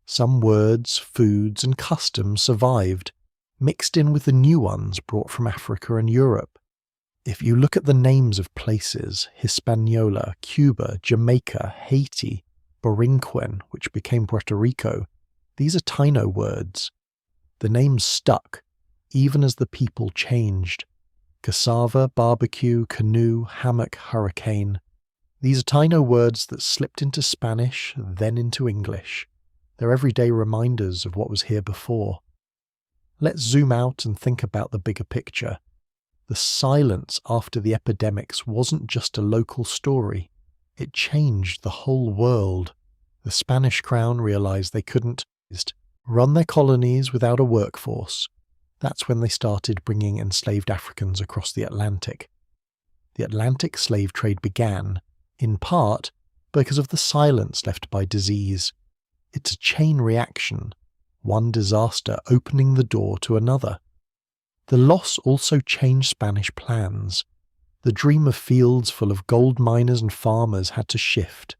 Some words, foods, and customs survived, mixed in with the new ones brought from Africa and Europe. If you look at the names of places, Hispaniola, Cuba, Jamaica, Haiti, Borinquen, which became Puerto Rico, these are Taino words. The names stuck, even as the people changed. Cassava, barbecue, canoe, hammock, hurricane. These are Taino words that slipped into Spanish, then into English. They're everyday reminders of what was here before. Let's zoom out and think about the bigger picture. The silence after the epidemics wasn't just a local story. It changed the whole world. The Spanish crown realized they couldn't run their colonies without a workforce. That's when they started bringing enslaved Africans across the Atlantic. The Atlantic slave trade began, in part, because of the silence left by disease. It's a chain reaction, one disaster opening the door to another. The loss also changed Spanish plans. The dream of fields full of gold miners and farmers had to shift.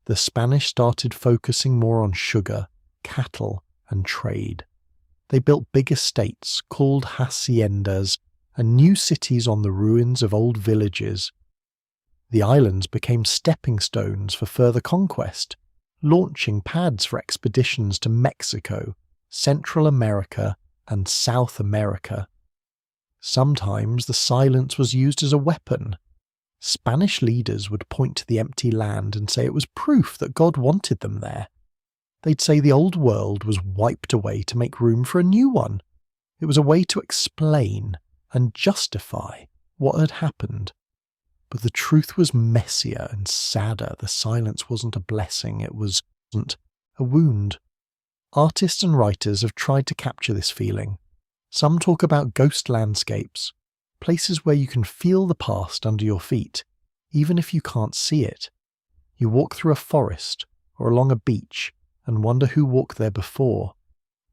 The Spanish started focusing more on sugar, cattle, and trade. They built big estates called haciendas and new cities on the ruins of old villages. The islands became stepping stones for further conquest, launching pads for expeditions to Mexico, Central America, and South America. Sometimes the silence was used as a weapon. Spanish leaders would point to the empty land and say it was proof that God wanted them there. They'd say the old world was wiped away to make room for a new one. It was a way to explain and justify what had happened. But the truth was messier and sadder. The silence wasn't a blessing, it wasn't a wound. Artists and writers have tried to capture this feeling. Some talk about ghost landscapes, places where you can feel the past under your feet, even if you can't see it. You walk through a forest or along a beach and wonder who walked there before.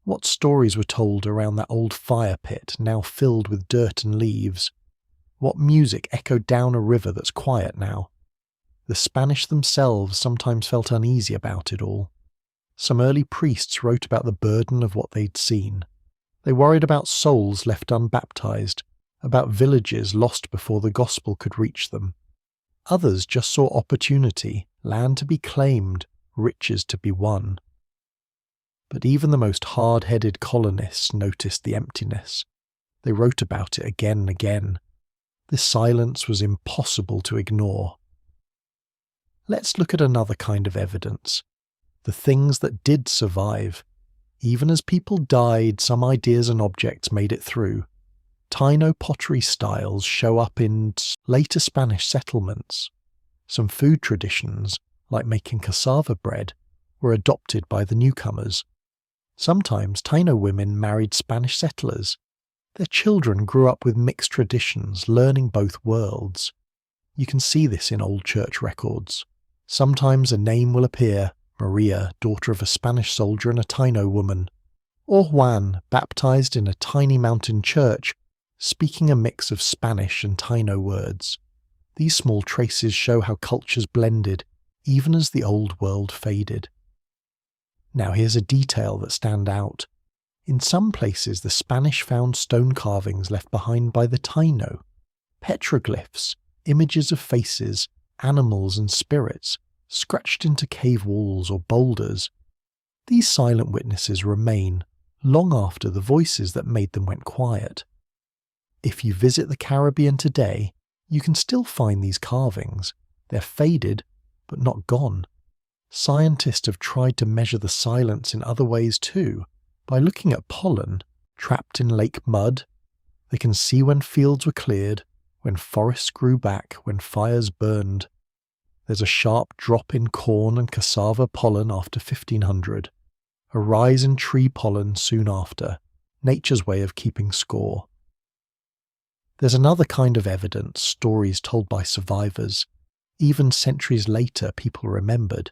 What stories were told around that old fire pit now filled with dirt and leaves? What music echoed down a river that's quiet now? The Spanish themselves sometimes felt uneasy about it all. Some early priests wrote about the burden of what they'd seen. They worried about souls left unbaptized, about villages lost before the gospel could reach them. Others just saw opportunity, land to be claimed, riches to be won. But even the most hard-headed colonists noticed the emptiness. They wrote about it again and again. This silence was impossible to ignore. Let's look at another kind of evidence. The things that did survive. Even as people died, some ideas and objects made it through. Taino pottery styles show up in later Spanish settlements. Some food traditions, like making cassava bread, were adopted by the newcomers. Sometimes Taino women married Spanish settlers. Their children grew up with mixed traditions, learning both worlds. You can see this in old church records. Sometimes a name will appear, Maria, daughter of a Spanish soldier and a Taino woman, or Juan, baptized in a tiny mountain church, speaking a mix of Spanish and Taino words. These small traces show how cultures blended, even as the old world faded. Now here's a detail that stands out. In some places the Spanish found stone carvings left behind by the Taino, petroglyphs, images of faces, animals and spirits, scratched into cave walls or boulders. These silent witnesses remain, long after the voices that made them went quiet. If you visit the Caribbean today, you can still find these carvings. They're faded, but not gone. Scientists have tried to measure the silence in other ways too, by looking at pollen trapped in lake mud. They can see when fields were cleared, when forests grew back, when fires burned. There's a sharp drop in corn and cassava pollen after 1500, a rise in tree pollen soon after, nature's way of keeping score. There's another kind of evidence, stories told by survivors. Even centuries later, people remembered.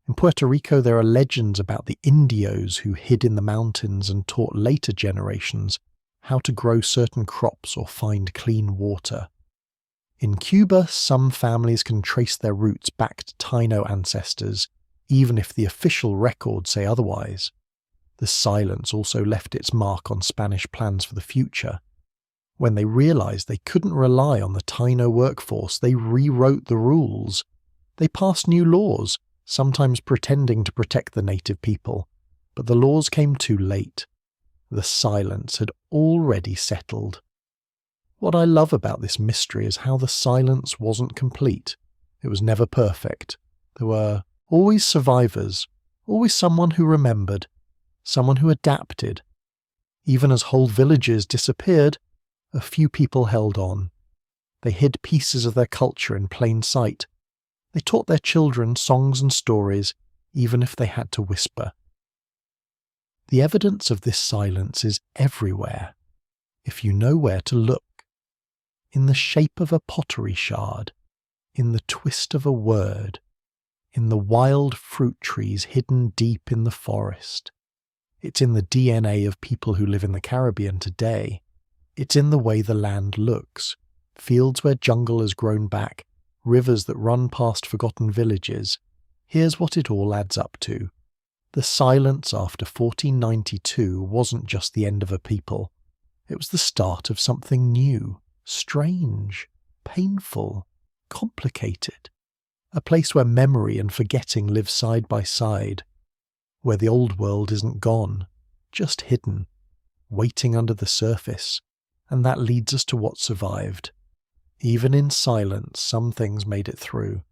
In Puerto Rico, there are legends about the Indios who hid in the mountains and taught later generations how to grow certain crops or find clean water. In Cuba, some families can trace their roots back to Taino ancestors, even if the official records say otherwise. The silence also left its mark on Spanish plans for the future. When they realized they couldn't rely on the Taino workforce, they rewrote the rules. They passed new laws, sometimes pretending to protect the native people, but the laws came too late. The silence had already settled. What I love about this mystery is how the silence wasn't complete. It was never perfect. There were always survivors, always someone who remembered, someone who adapted. Even as whole villages disappeared, a few people held on. They hid pieces of their culture in plain sight. They taught their children songs and stories, even if they had to whisper. The evidence of this silence is everywhere, if you know where to look. In the shape of a pottery shard, in the twist of a word, in the wild fruit trees hidden deep in the forest. It's in the DNA of people who live in the Caribbean today. It's in the way the land looks, fields where jungle has grown back, rivers that run past forgotten villages. Here's what it all adds up to. The silence after 1492 wasn't just the end of a people. It was the start of something new, strange, painful, complicated. A place where memory and forgetting live side by side. Where the old world isn't gone, just hidden, waiting under the surface. And that leads us to what survived. Even in silence, some things made it through.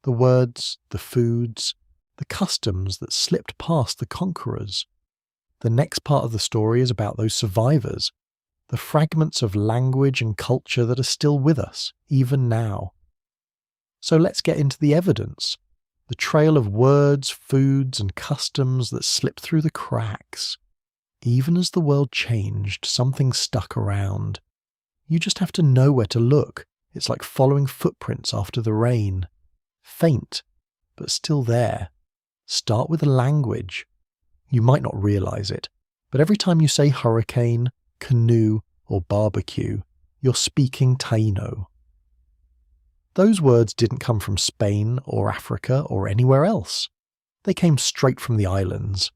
The words, the foods, the customs that slipped past the conquerors. The next part of the story is about those survivors, the fragments of language and culture that are still with us, even now. So let's get into the evidence, the trail of words, foods, and customs that slipped through the cracks. Even as the world changed, something stuck around. You just have to know where to look. It's like following footprints after the rain. Faint, but still there. Start with a language. You might not realize it, but every time you say hurricane, canoe, or barbecue, you're speaking Taino. Those words didn't come from Spain or Africa or anywhere else. They came straight from the islands.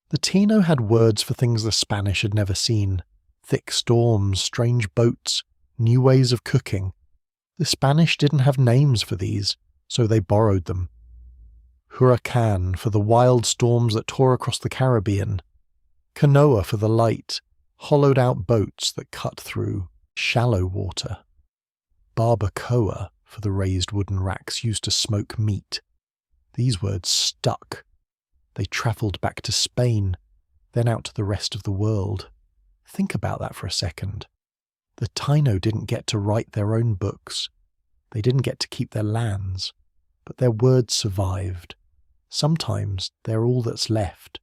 The Taino had words for things the Spanish had never seen. Thick storms, strange boats, new ways of cooking. The Spanish didn't have names for these, so they borrowed them. Huracan for the wild storms that tore across the Caribbean. Canoa for the light, hollowed-out boats that cut through shallow water. Barbacoa for the raised wooden racks used to smoke meat. These words stuck. They travelled back to Spain, then out to the rest of the world. Think about that for a second. The Taino didn't get to write their own books. They didn't get to keep their lands, but their words survived. Sometimes they're all that's left.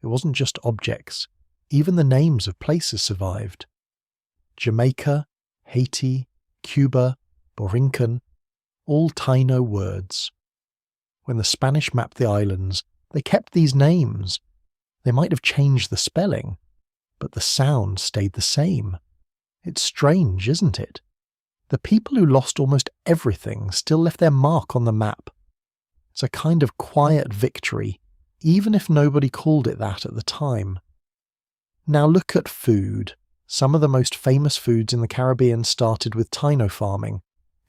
It wasn't just objects. Even the names of places survived. Jamaica, Haiti, Cuba, Borinquen, all Taino words. When the Spanish mapped the islands, they kept these names. They might have changed the spelling, but the sound stayed the same. It's strange, isn't it? The people who lost almost everything still left their mark on the map. It's a kind of quiet victory, even if nobody called it that at the time. Now look at food. Some of the most famous foods in the Caribbean started with Taino farming.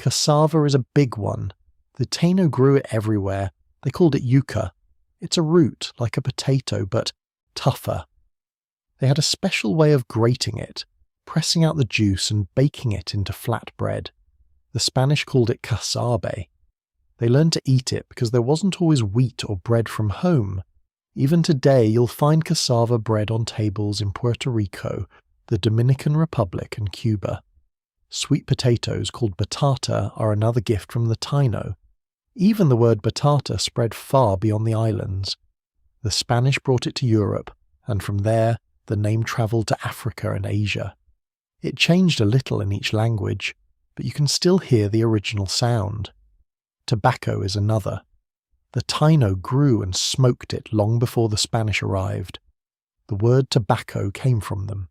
Cassava is a big one. The Taino grew it everywhere. They called it yuca. It's a root, like a potato, but tougher. They had a special way of grating it, pressing out the juice and baking it into flat bread. The Spanish called it casabe. They learned to eat it because there wasn't always wheat or bread from home. Even today, you'll find cassava bread on tables in Puerto Rico, the Dominican Republic, and Cuba. Sweet potatoes called batata are another gift from the Taino. Even the word batata spread far beyond the islands. The Spanish brought it to Europe, and from there, the name travelled to Africa and Asia. It changed a little in each language, but you can still hear the original sound. Tobacco is another. The Taino grew and smoked it long before the Spanish arrived. The word tobacco came from them.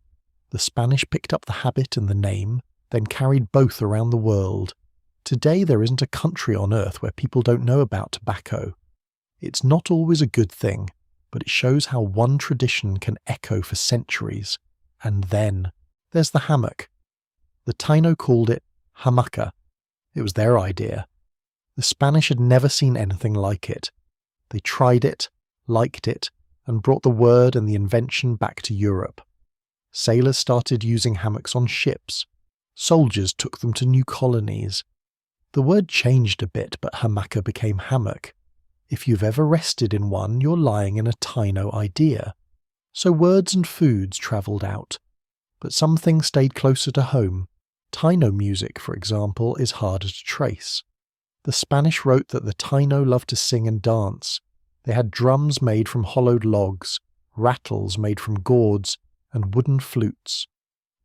The Spanish picked up the habit and the name, then carried both around the world. Today there isn't a country on earth where people don't know about tobacco. It's not always a good thing, but it shows how one tradition can echo for centuries. And then there's the hammock. The Taino called it hamaca. It was their idea. The Spanish had never seen anything like it. They tried it, liked it, and brought the word and the invention back to Europe. Sailors started using hammocks on ships. Soldiers took them to new colonies. The word changed a bit, but hamaca became hammock. If you've ever rested in one, you're lying in a Taino idea. So words and foods travelled out. But some things stayed closer to home. Taino music, for example, is harder to trace. The Spanish wrote that the Taino loved to sing and dance. They had drums made from hollowed logs, rattles made from gourds, and wooden flutes.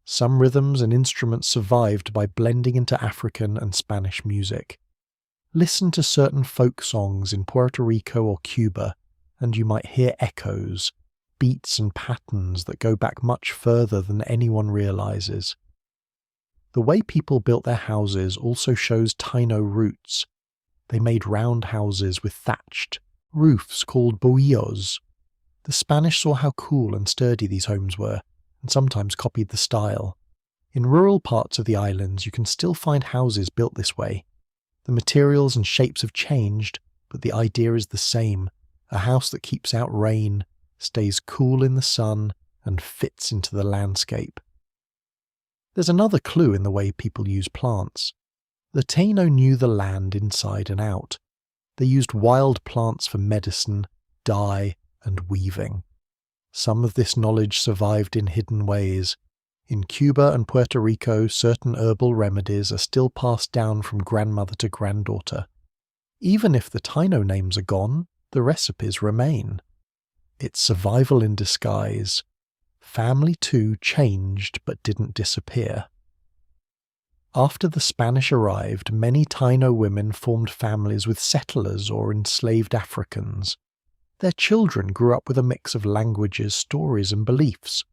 Some rhythms and instruments survived by blending into African and Spanish music. Listen to certain folk songs in Puerto Rico or Cuba, and you might hear echoes, beats and patterns that go back much further than anyone realizes. The way people built their houses also shows Taino roots. They made round houses with thatched roofs called bohíos. The Spanish saw how cool and sturdy these homes were, and sometimes copied the style. In rural parts of the islands you can still find houses built this way. The materials and shapes have changed, but the idea is the same. A house that keeps out rain, stays cool in the sun, and fits into the landscape. There's another clue in the way people use plants. The Taino knew the land inside and out. They used wild plants for medicine, dye, and weaving. Some of this knowledge survived in hidden ways. In Cuba and Puerto Rico, certain herbal remedies are still passed down from grandmother to granddaughter. Even if the Taino names are gone, the recipes remain. It's survival in disguise. Family too changed but didn't disappear. After the Spanish arrived, many Taino women formed families with settlers or enslaved Africans. Their children grew up with a mix of languages, stories, and beliefs.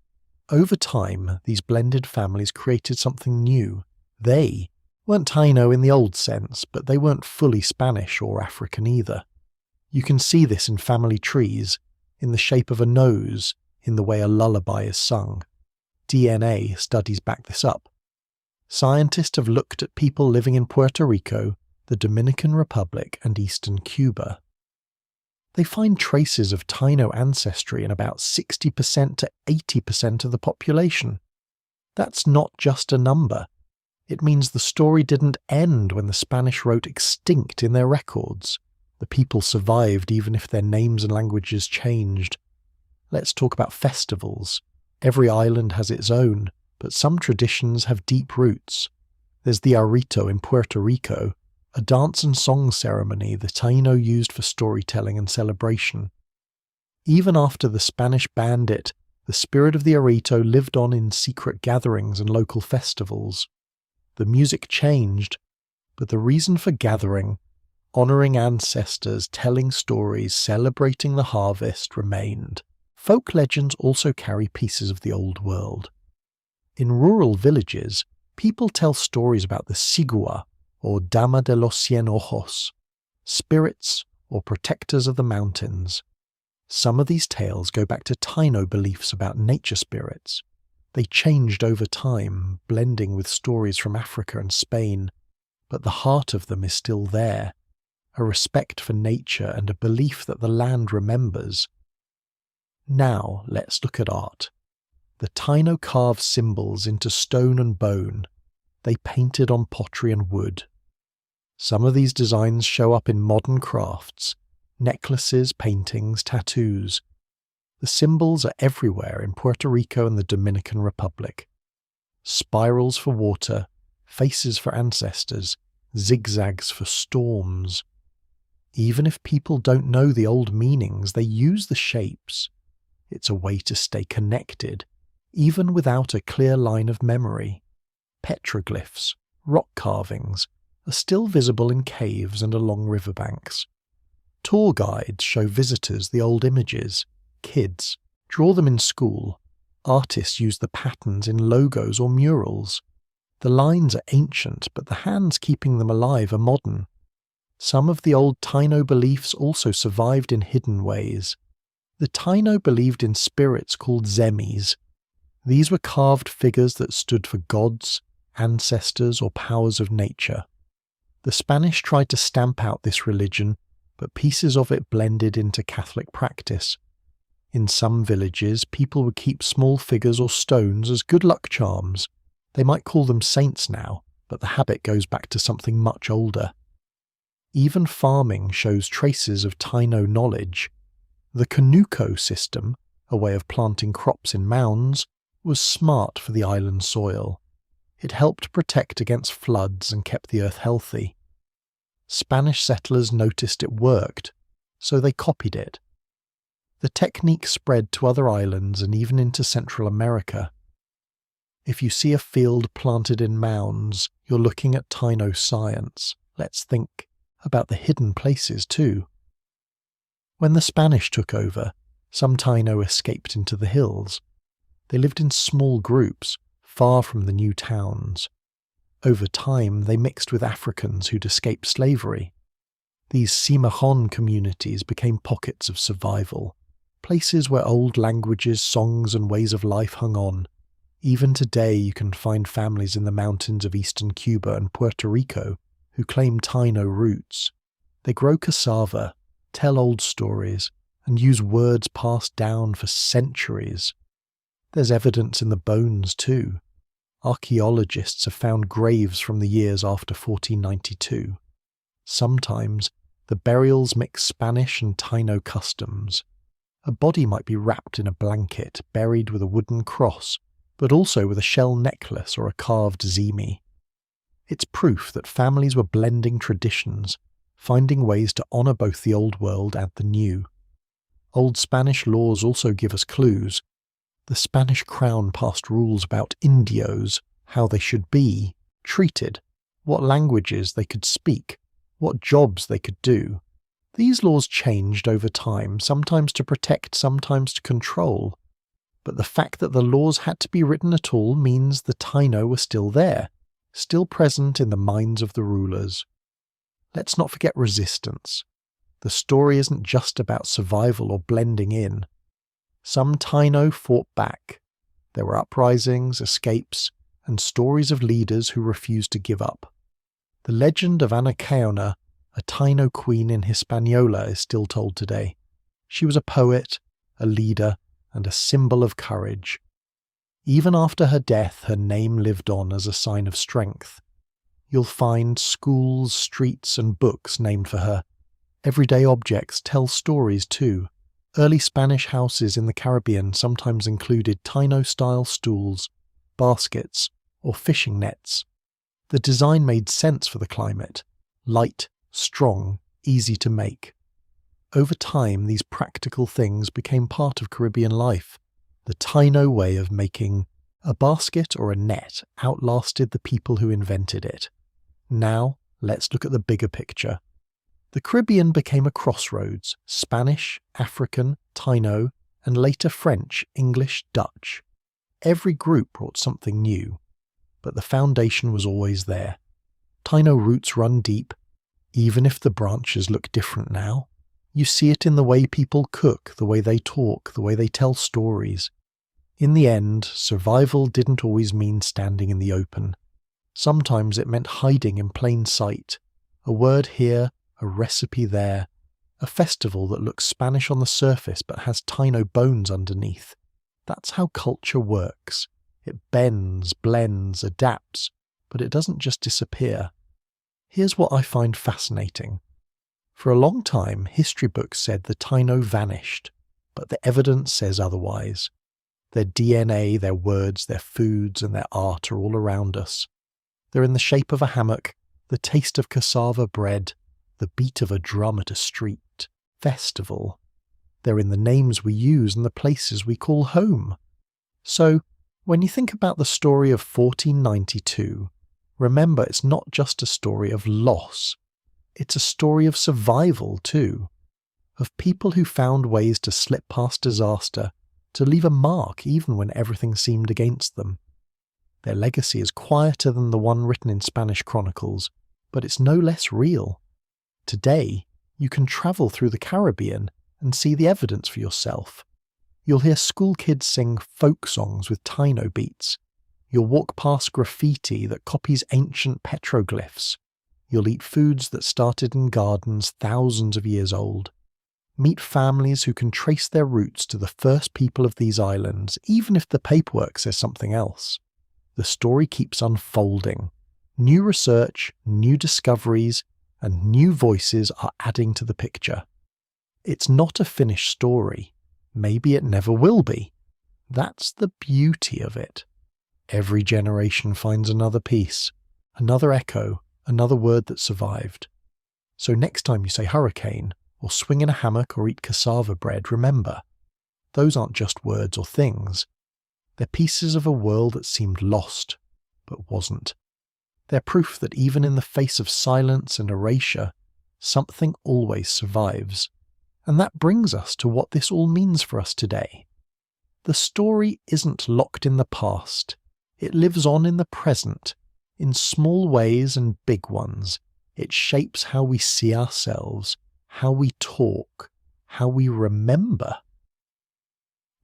Over time, these blended families created something new. They weren't Taino in the old sense, but they weren't fully Spanish or African either. You can see this in family trees, in the shape of a nose, in the way a lullaby is sung. DNA studies back this up. Scientists have looked at people living in Puerto Rico, the Dominican Republic, and eastern Cuba. They find traces of Taino ancestry in about 60% to 80% of the population. That's not just a number. It means the story didn't end when the Spanish wrote extinct in their records. The people survived even if their names and languages changed. Let's talk about festivals. Every island has its own, but some traditions have deep roots. There's the Arito in Puerto Rico, a dance and song ceremony the Taino used for storytelling and celebration. Even after the Spanish banned it, the spirit of the Arito lived on in secret gatherings and local festivals. The music changed, but the reason for gathering, honouring ancestors, telling stories, celebrating the harvest, remained. Folk legends also carry pieces of the old world. In rural villages, people tell stories about the Sigua, or Dama de los Cien Ojos, spirits or protectors of the mountains. Some of these tales go back to Taino beliefs about nature spirits. They changed over time, blending with stories from Africa and Spain, but the heart of them is still there, a respect for nature and a belief that the land remembers. Now let's look at art. The Taino carved symbols into stone and bone. They painted on pottery and wood. Some of these designs show up in modern crafts, necklaces, paintings, tattoos. The symbols are everywhere in Puerto Rico and the Dominican Republic. Spirals for water, faces for ancestors, zigzags for storms. Even if people don't know the old meanings, they use the shapes. It's a way to stay connected, even without a clear line of memory. Petroglyphs, rock carvings, are still visible in caves and along riverbanks. Tour guides show visitors the old images. Kids draw them in school. Artists use the patterns in logos or murals. The lines are ancient, but the hands keeping them alive are modern. Some of the old Taino beliefs also survived in hidden ways. The Taino believed in spirits called zemis. These were carved figures that stood for gods, ancestors, or powers of nature. The Spanish tried to stamp out this religion, but pieces of it blended into Catholic practice. In some villages, people would keep small figures or stones as good luck charms. They might call them saints now, but the habit goes back to something much older. Even farming shows traces of Taino knowledge. The Kanuko system, a way of planting crops in mounds, was smart for the island soil. It helped protect against floods and kept the earth healthy. Spanish settlers noticed it worked, so they copied it. The technique spread to other islands and even into Central America. If you see a field planted in mounds, you're looking at Taino science. Let's think about the hidden places too. When the Spanish took over, some Taino escaped into the hills. They lived in small groups, far from the new towns. Over time, they mixed with Africans who'd escaped slavery. These Cimarron communities became pockets of survival, places where old languages, songs and ways of life hung on. Even today you can find families in the mountains of eastern Cuba and Puerto Rico who claim Taino roots. They grow cassava, tell old stories, and use words passed down for centuries. There's evidence in the bones too. Archaeologists have found graves from the years after 1492. Sometimes the burials mix Spanish and Taino customs. A body might be wrapped in a blanket, buried with a wooden cross, but also with a shell necklace or a carved zimi. It's proof that families were blending traditions, finding ways to honour both the old world and the new. Old Spanish laws also give us clues. The Spanish crown passed rules about indios, how they should be treated, what languages they could speak, what jobs they could do. These laws changed over time, sometimes to protect, sometimes to control. But the fact that the laws had to be written at all means the Taino were still there, still present in the minds of the rulers. Let's not forget resistance. The story isn't just about survival or blending in. Some Taino fought back. There were uprisings, escapes, and stories of leaders who refused to give up. The legend of Anacaona, a Taino queen in Hispaniola, is still told today. She was a poet, a leader, and a symbol of courage. Even after her death, her name lived on as a sign of strength. You'll find schools, streets, and books named for her. Everyday objects tell stories too. Early Spanish houses in the Caribbean sometimes included Taino-style stools, baskets, or fishing nets. The design made sense for the climate. Light, strong, easy to make. Over time, these practical things became part of Caribbean life. The Taino way of making a basket or a net outlasted the people who invented it. Now, let's look at the bigger picture. The Caribbean became a crossroads: Spanish, African, Taino, and later French, English, Dutch. Every group brought something new, but the foundation was always there. Taino roots run deep, even if the branches look different now. You see it in the way people cook, the way they talk, the way they tell stories. In the end, survival didn't always mean standing in the open. Sometimes it meant hiding in plain sight. A word here, a recipe there, a festival that looks Spanish on the surface but has Taino bones underneath. That's how culture works. It bends, blends, adapts, but it doesn't just disappear. Here's what I find fascinating. For a long time, history books said the Taino vanished, but the evidence says otherwise. Their DNA, their words, their foods, and their art are all around us. They're in the shape of a hammock, the taste of cassava bread, the beat of a drum at a street festival. They're in the names we use and the places we call home. So, when you think about the story of 1492, remember it's not just a story of loss. It's a story of survival too, of people who found ways to slip past disaster, to leave a mark even when everything seemed against them. Their legacy is quieter than the one written in Spanish chronicles, but it's no less real. Today, you can travel through the Caribbean and see the evidence for yourself. You'll hear school kids sing folk songs with Taino beats. You'll walk past graffiti that copies ancient petroglyphs. You'll eat foods that started in gardens thousands of years old. Meet families who can trace their roots to the first people of these islands, even if the paperwork says something else. The story keeps unfolding. New research, new discoveries, and new voices are adding to the picture. It's not a finished story. Maybe it never will be. That's the beauty of it. Every generation finds another piece, another echo, another word that survived. So next time you say hurricane, or swing in a hammock or eat cassava bread, remember, those aren't just words or things. They're pieces of a world that seemed lost, but wasn't. They're proof that even in the face of silence and erasure, something always survives. And that brings us to what this all means for us today. The story isn't locked in the past. It lives on in the present, in small ways and big ones. It shapes how we see ourselves, how we talk, how we remember.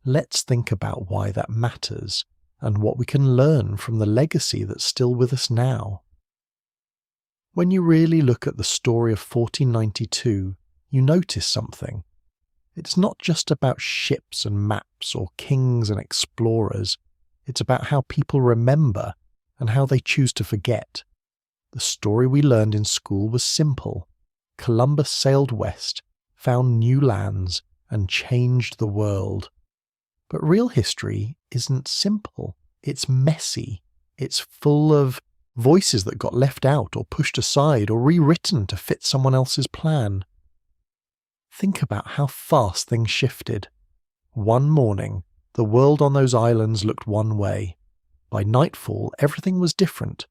Let's think about why that matters and what we can learn from the legacy that's still with us now. When you really look at the story of 1492, you notice something. It's not just about ships and maps or kings and explorers. It's about how people remember and how they choose to forget. The story we learned in school was simple. Columbus sailed west, found new lands, and changed the world. But real history isn't simple. It's messy. It's full of voices that got left out or pushed aside or rewritten to fit someone else's plan. Think about how fast things shifted. One morning, the world on those islands looked one way. By nightfall, everything was different.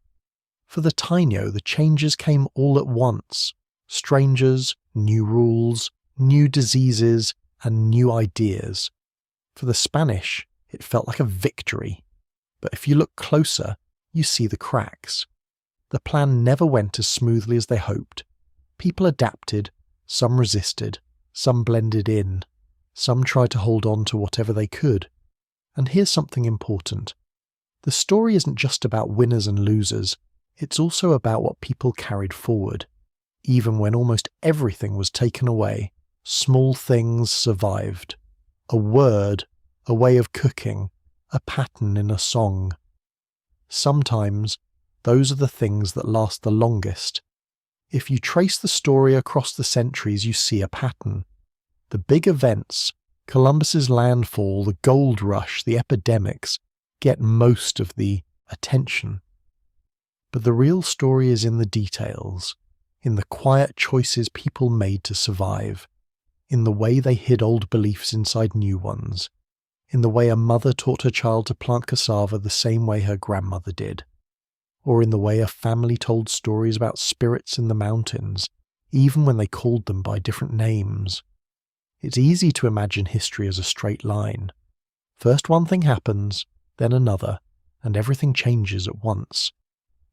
For the Taino, the changes came all at once. Strangers, new rules, new diseases, and new ideas. For the Spanish, it felt like a victory. But if you look closer, you see the cracks. The plan never went as smoothly as they hoped. People adapted, some resisted, some blended in, some tried to hold on to whatever they could. And here's something important. The story isn't just about winners and losers, it's also about what people carried forward. Even when almost everything was taken away, small things survived. A word, a way of cooking, a pattern in a song. Sometimes, those are the things that last the longest. If you trace the story across the centuries, you see a pattern. The big events, Columbus's landfall, the gold rush, the epidemics, get most of the attention. But the real story is in the details, in the quiet choices people made to survive, in the way they hid old beliefs inside new ones, in the way a mother taught her child to plant cassava the same way her grandmother did, or in the way a family told stories about spirits in the mountains, even when they called them by different names. It's easy to imagine history as a straight line. First one thing happens, then another, and everything changes at once.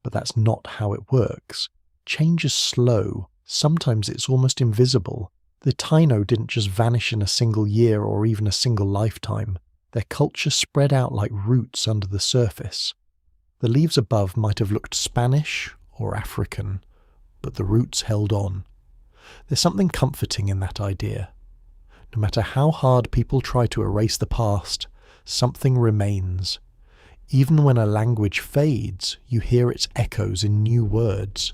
But that's not how it works. Change is slow. Sometimes it's almost invisible. The Taino didn't just vanish in a single year or even a single lifetime. Their culture spread out like roots under the surface. The leaves above might have looked Spanish or African, but the roots held on. There's something comforting in that idea. No matter how hard people try to erase the past, something remains. Even when a language fades, you hear its echoes in new words.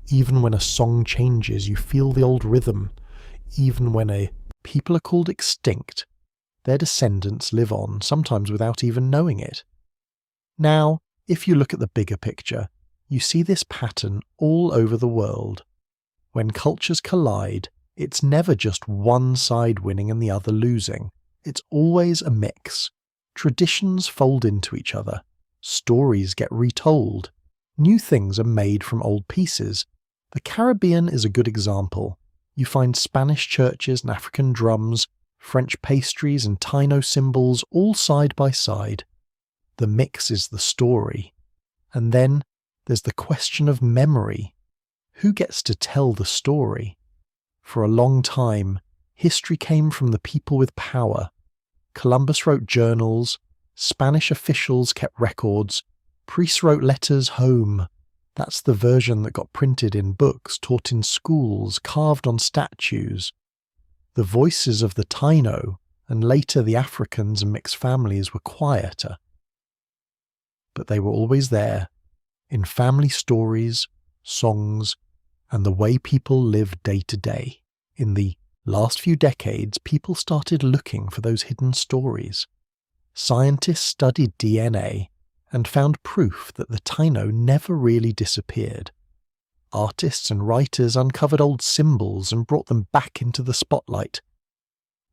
Even when a song changes, you feel the old rhythm. Even when people are called extinct, their descendants live on, sometimes without even knowing it. Now, if you look at the bigger picture, you see this pattern all over the world. When cultures collide, it's never just one side winning and the other losing. It's always a mix. Traditions fold into each other. Stories get retold. New things are made from old pieces. The Caribbean is a good example. You find Spanish churches and African drums, French pastries and Taino symbols all side by side. The mix is the story. And then there's the question of memory. Who gets to tell the story? For a long time, history came from the people with power. Columbus wrote journals, Spanish officials kept records, priests wrote letters home. That's the version that got printed in books, taught in schools, carved on statues. The voices of the Taino, and later the Africans and mixed families, were quieter. But they were always there, in family stories, songs, and the way people live day to day. In the last few decades, people started looking for those hidden stories. Scientists studied DNA and found proof that the Taino never really disappeared. Artists and writers uncovered old symbols and brought them back into the spotlight.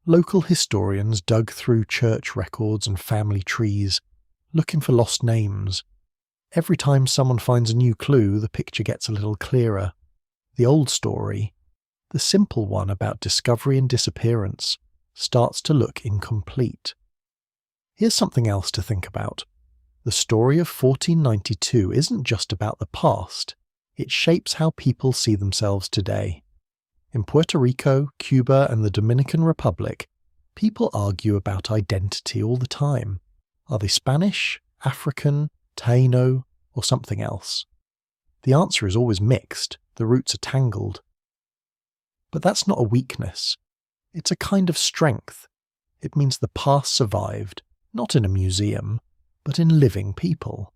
Local historians dug through church records and family trees, looking for lost names. Every time someone finds a new clue, the picture gets a little clearer. The old story, the simple one about discovery and disappearance, starts to look incomplete. Here's something else to think about. The story of 1492 isn't just about the past, it shapes how people see themselves today. In Puerto Rico, Cuba, and the Dominican Republic, people argue about identity all the time. Are they Spanish, African, Taino, or something else? The answer is always mixed, the roots are tangled. But that's not a weakness. It's a kind of strength. It means the past survived, not in a museum, but in living people.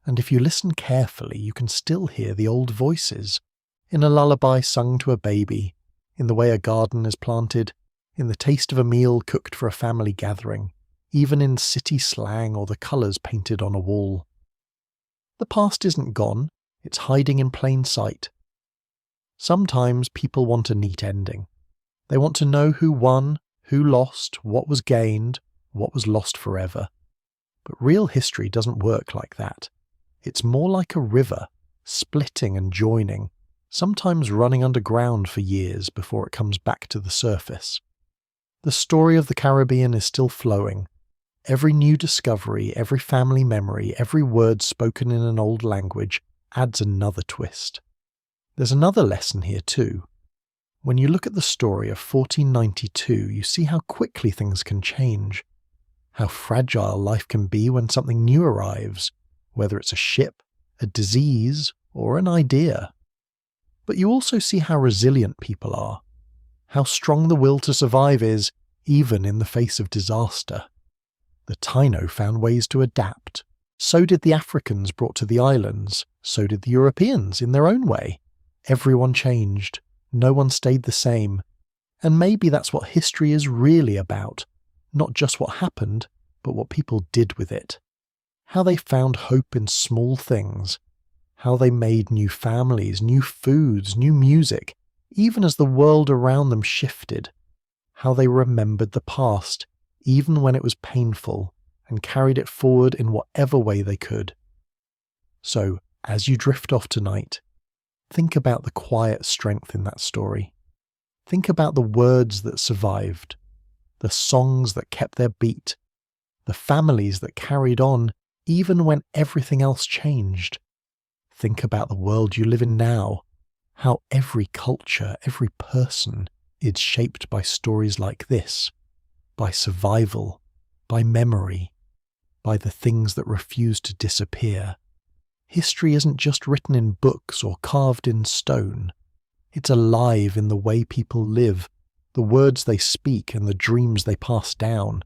And if you listen carefully, you can still hear the old voices, in a lullaby sung to a baby, in the way a garden is planted, in the taste of a meal cooked for a family gathering, even in city slang or the colours painted on a wall. The past isn't gone, it's hiding in plain sight. Sometimes people want a neat ending. They want to know who won, who lost, what was gained, what was lost forever. But real history doesn't work like that. It's more like a river, splitting and joining, sometimes running underground for years before it comes back to the surface. The story of the Caribbean is still flowing. Every new discovery, every family memory, every word spoken in an old language adds another twist. There's another lesson here too. When you look at the story of 1492, you see how quickly things can change, how fragile life can be when something new arrives, whether it's a ship, a disease, or an idea. But you also see how resilient people are, how strong the will to survive is, even in the face of disaster. The Taino found ways to adapt. So did the Africans brought to the islands. So did the Europeans in their own way. Everyone changed. No one stayed the same. And maybe that's what history is really about. Not just what happened, but what people did with it. How they found hope in small things. How they made new families, new foods, new music, even as the world around them shifted. How they remembered the past, even when it was painful, and carried it forward in whatever way they could. So, as you drift off tonight, think about the quiet strength in that story. Think about the words that survived, the songs that kept their beat, the families that carried on even when everything else changed. Think about the world you live in now, how every culture, every person is shaped by stories like this, by survival, by memory, by the things that refuse to disappear. History isn't just written in books or carved in stone. It's alive in the way people live, the words they speak and the dreams they pass down.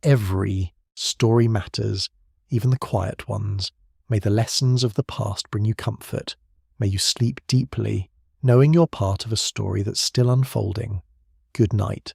Every story matters, even the quiet ones. May the lessons of the past bring you comfort. May you sleep deeply, knowing you're part of a story that's still unfolding. Good night.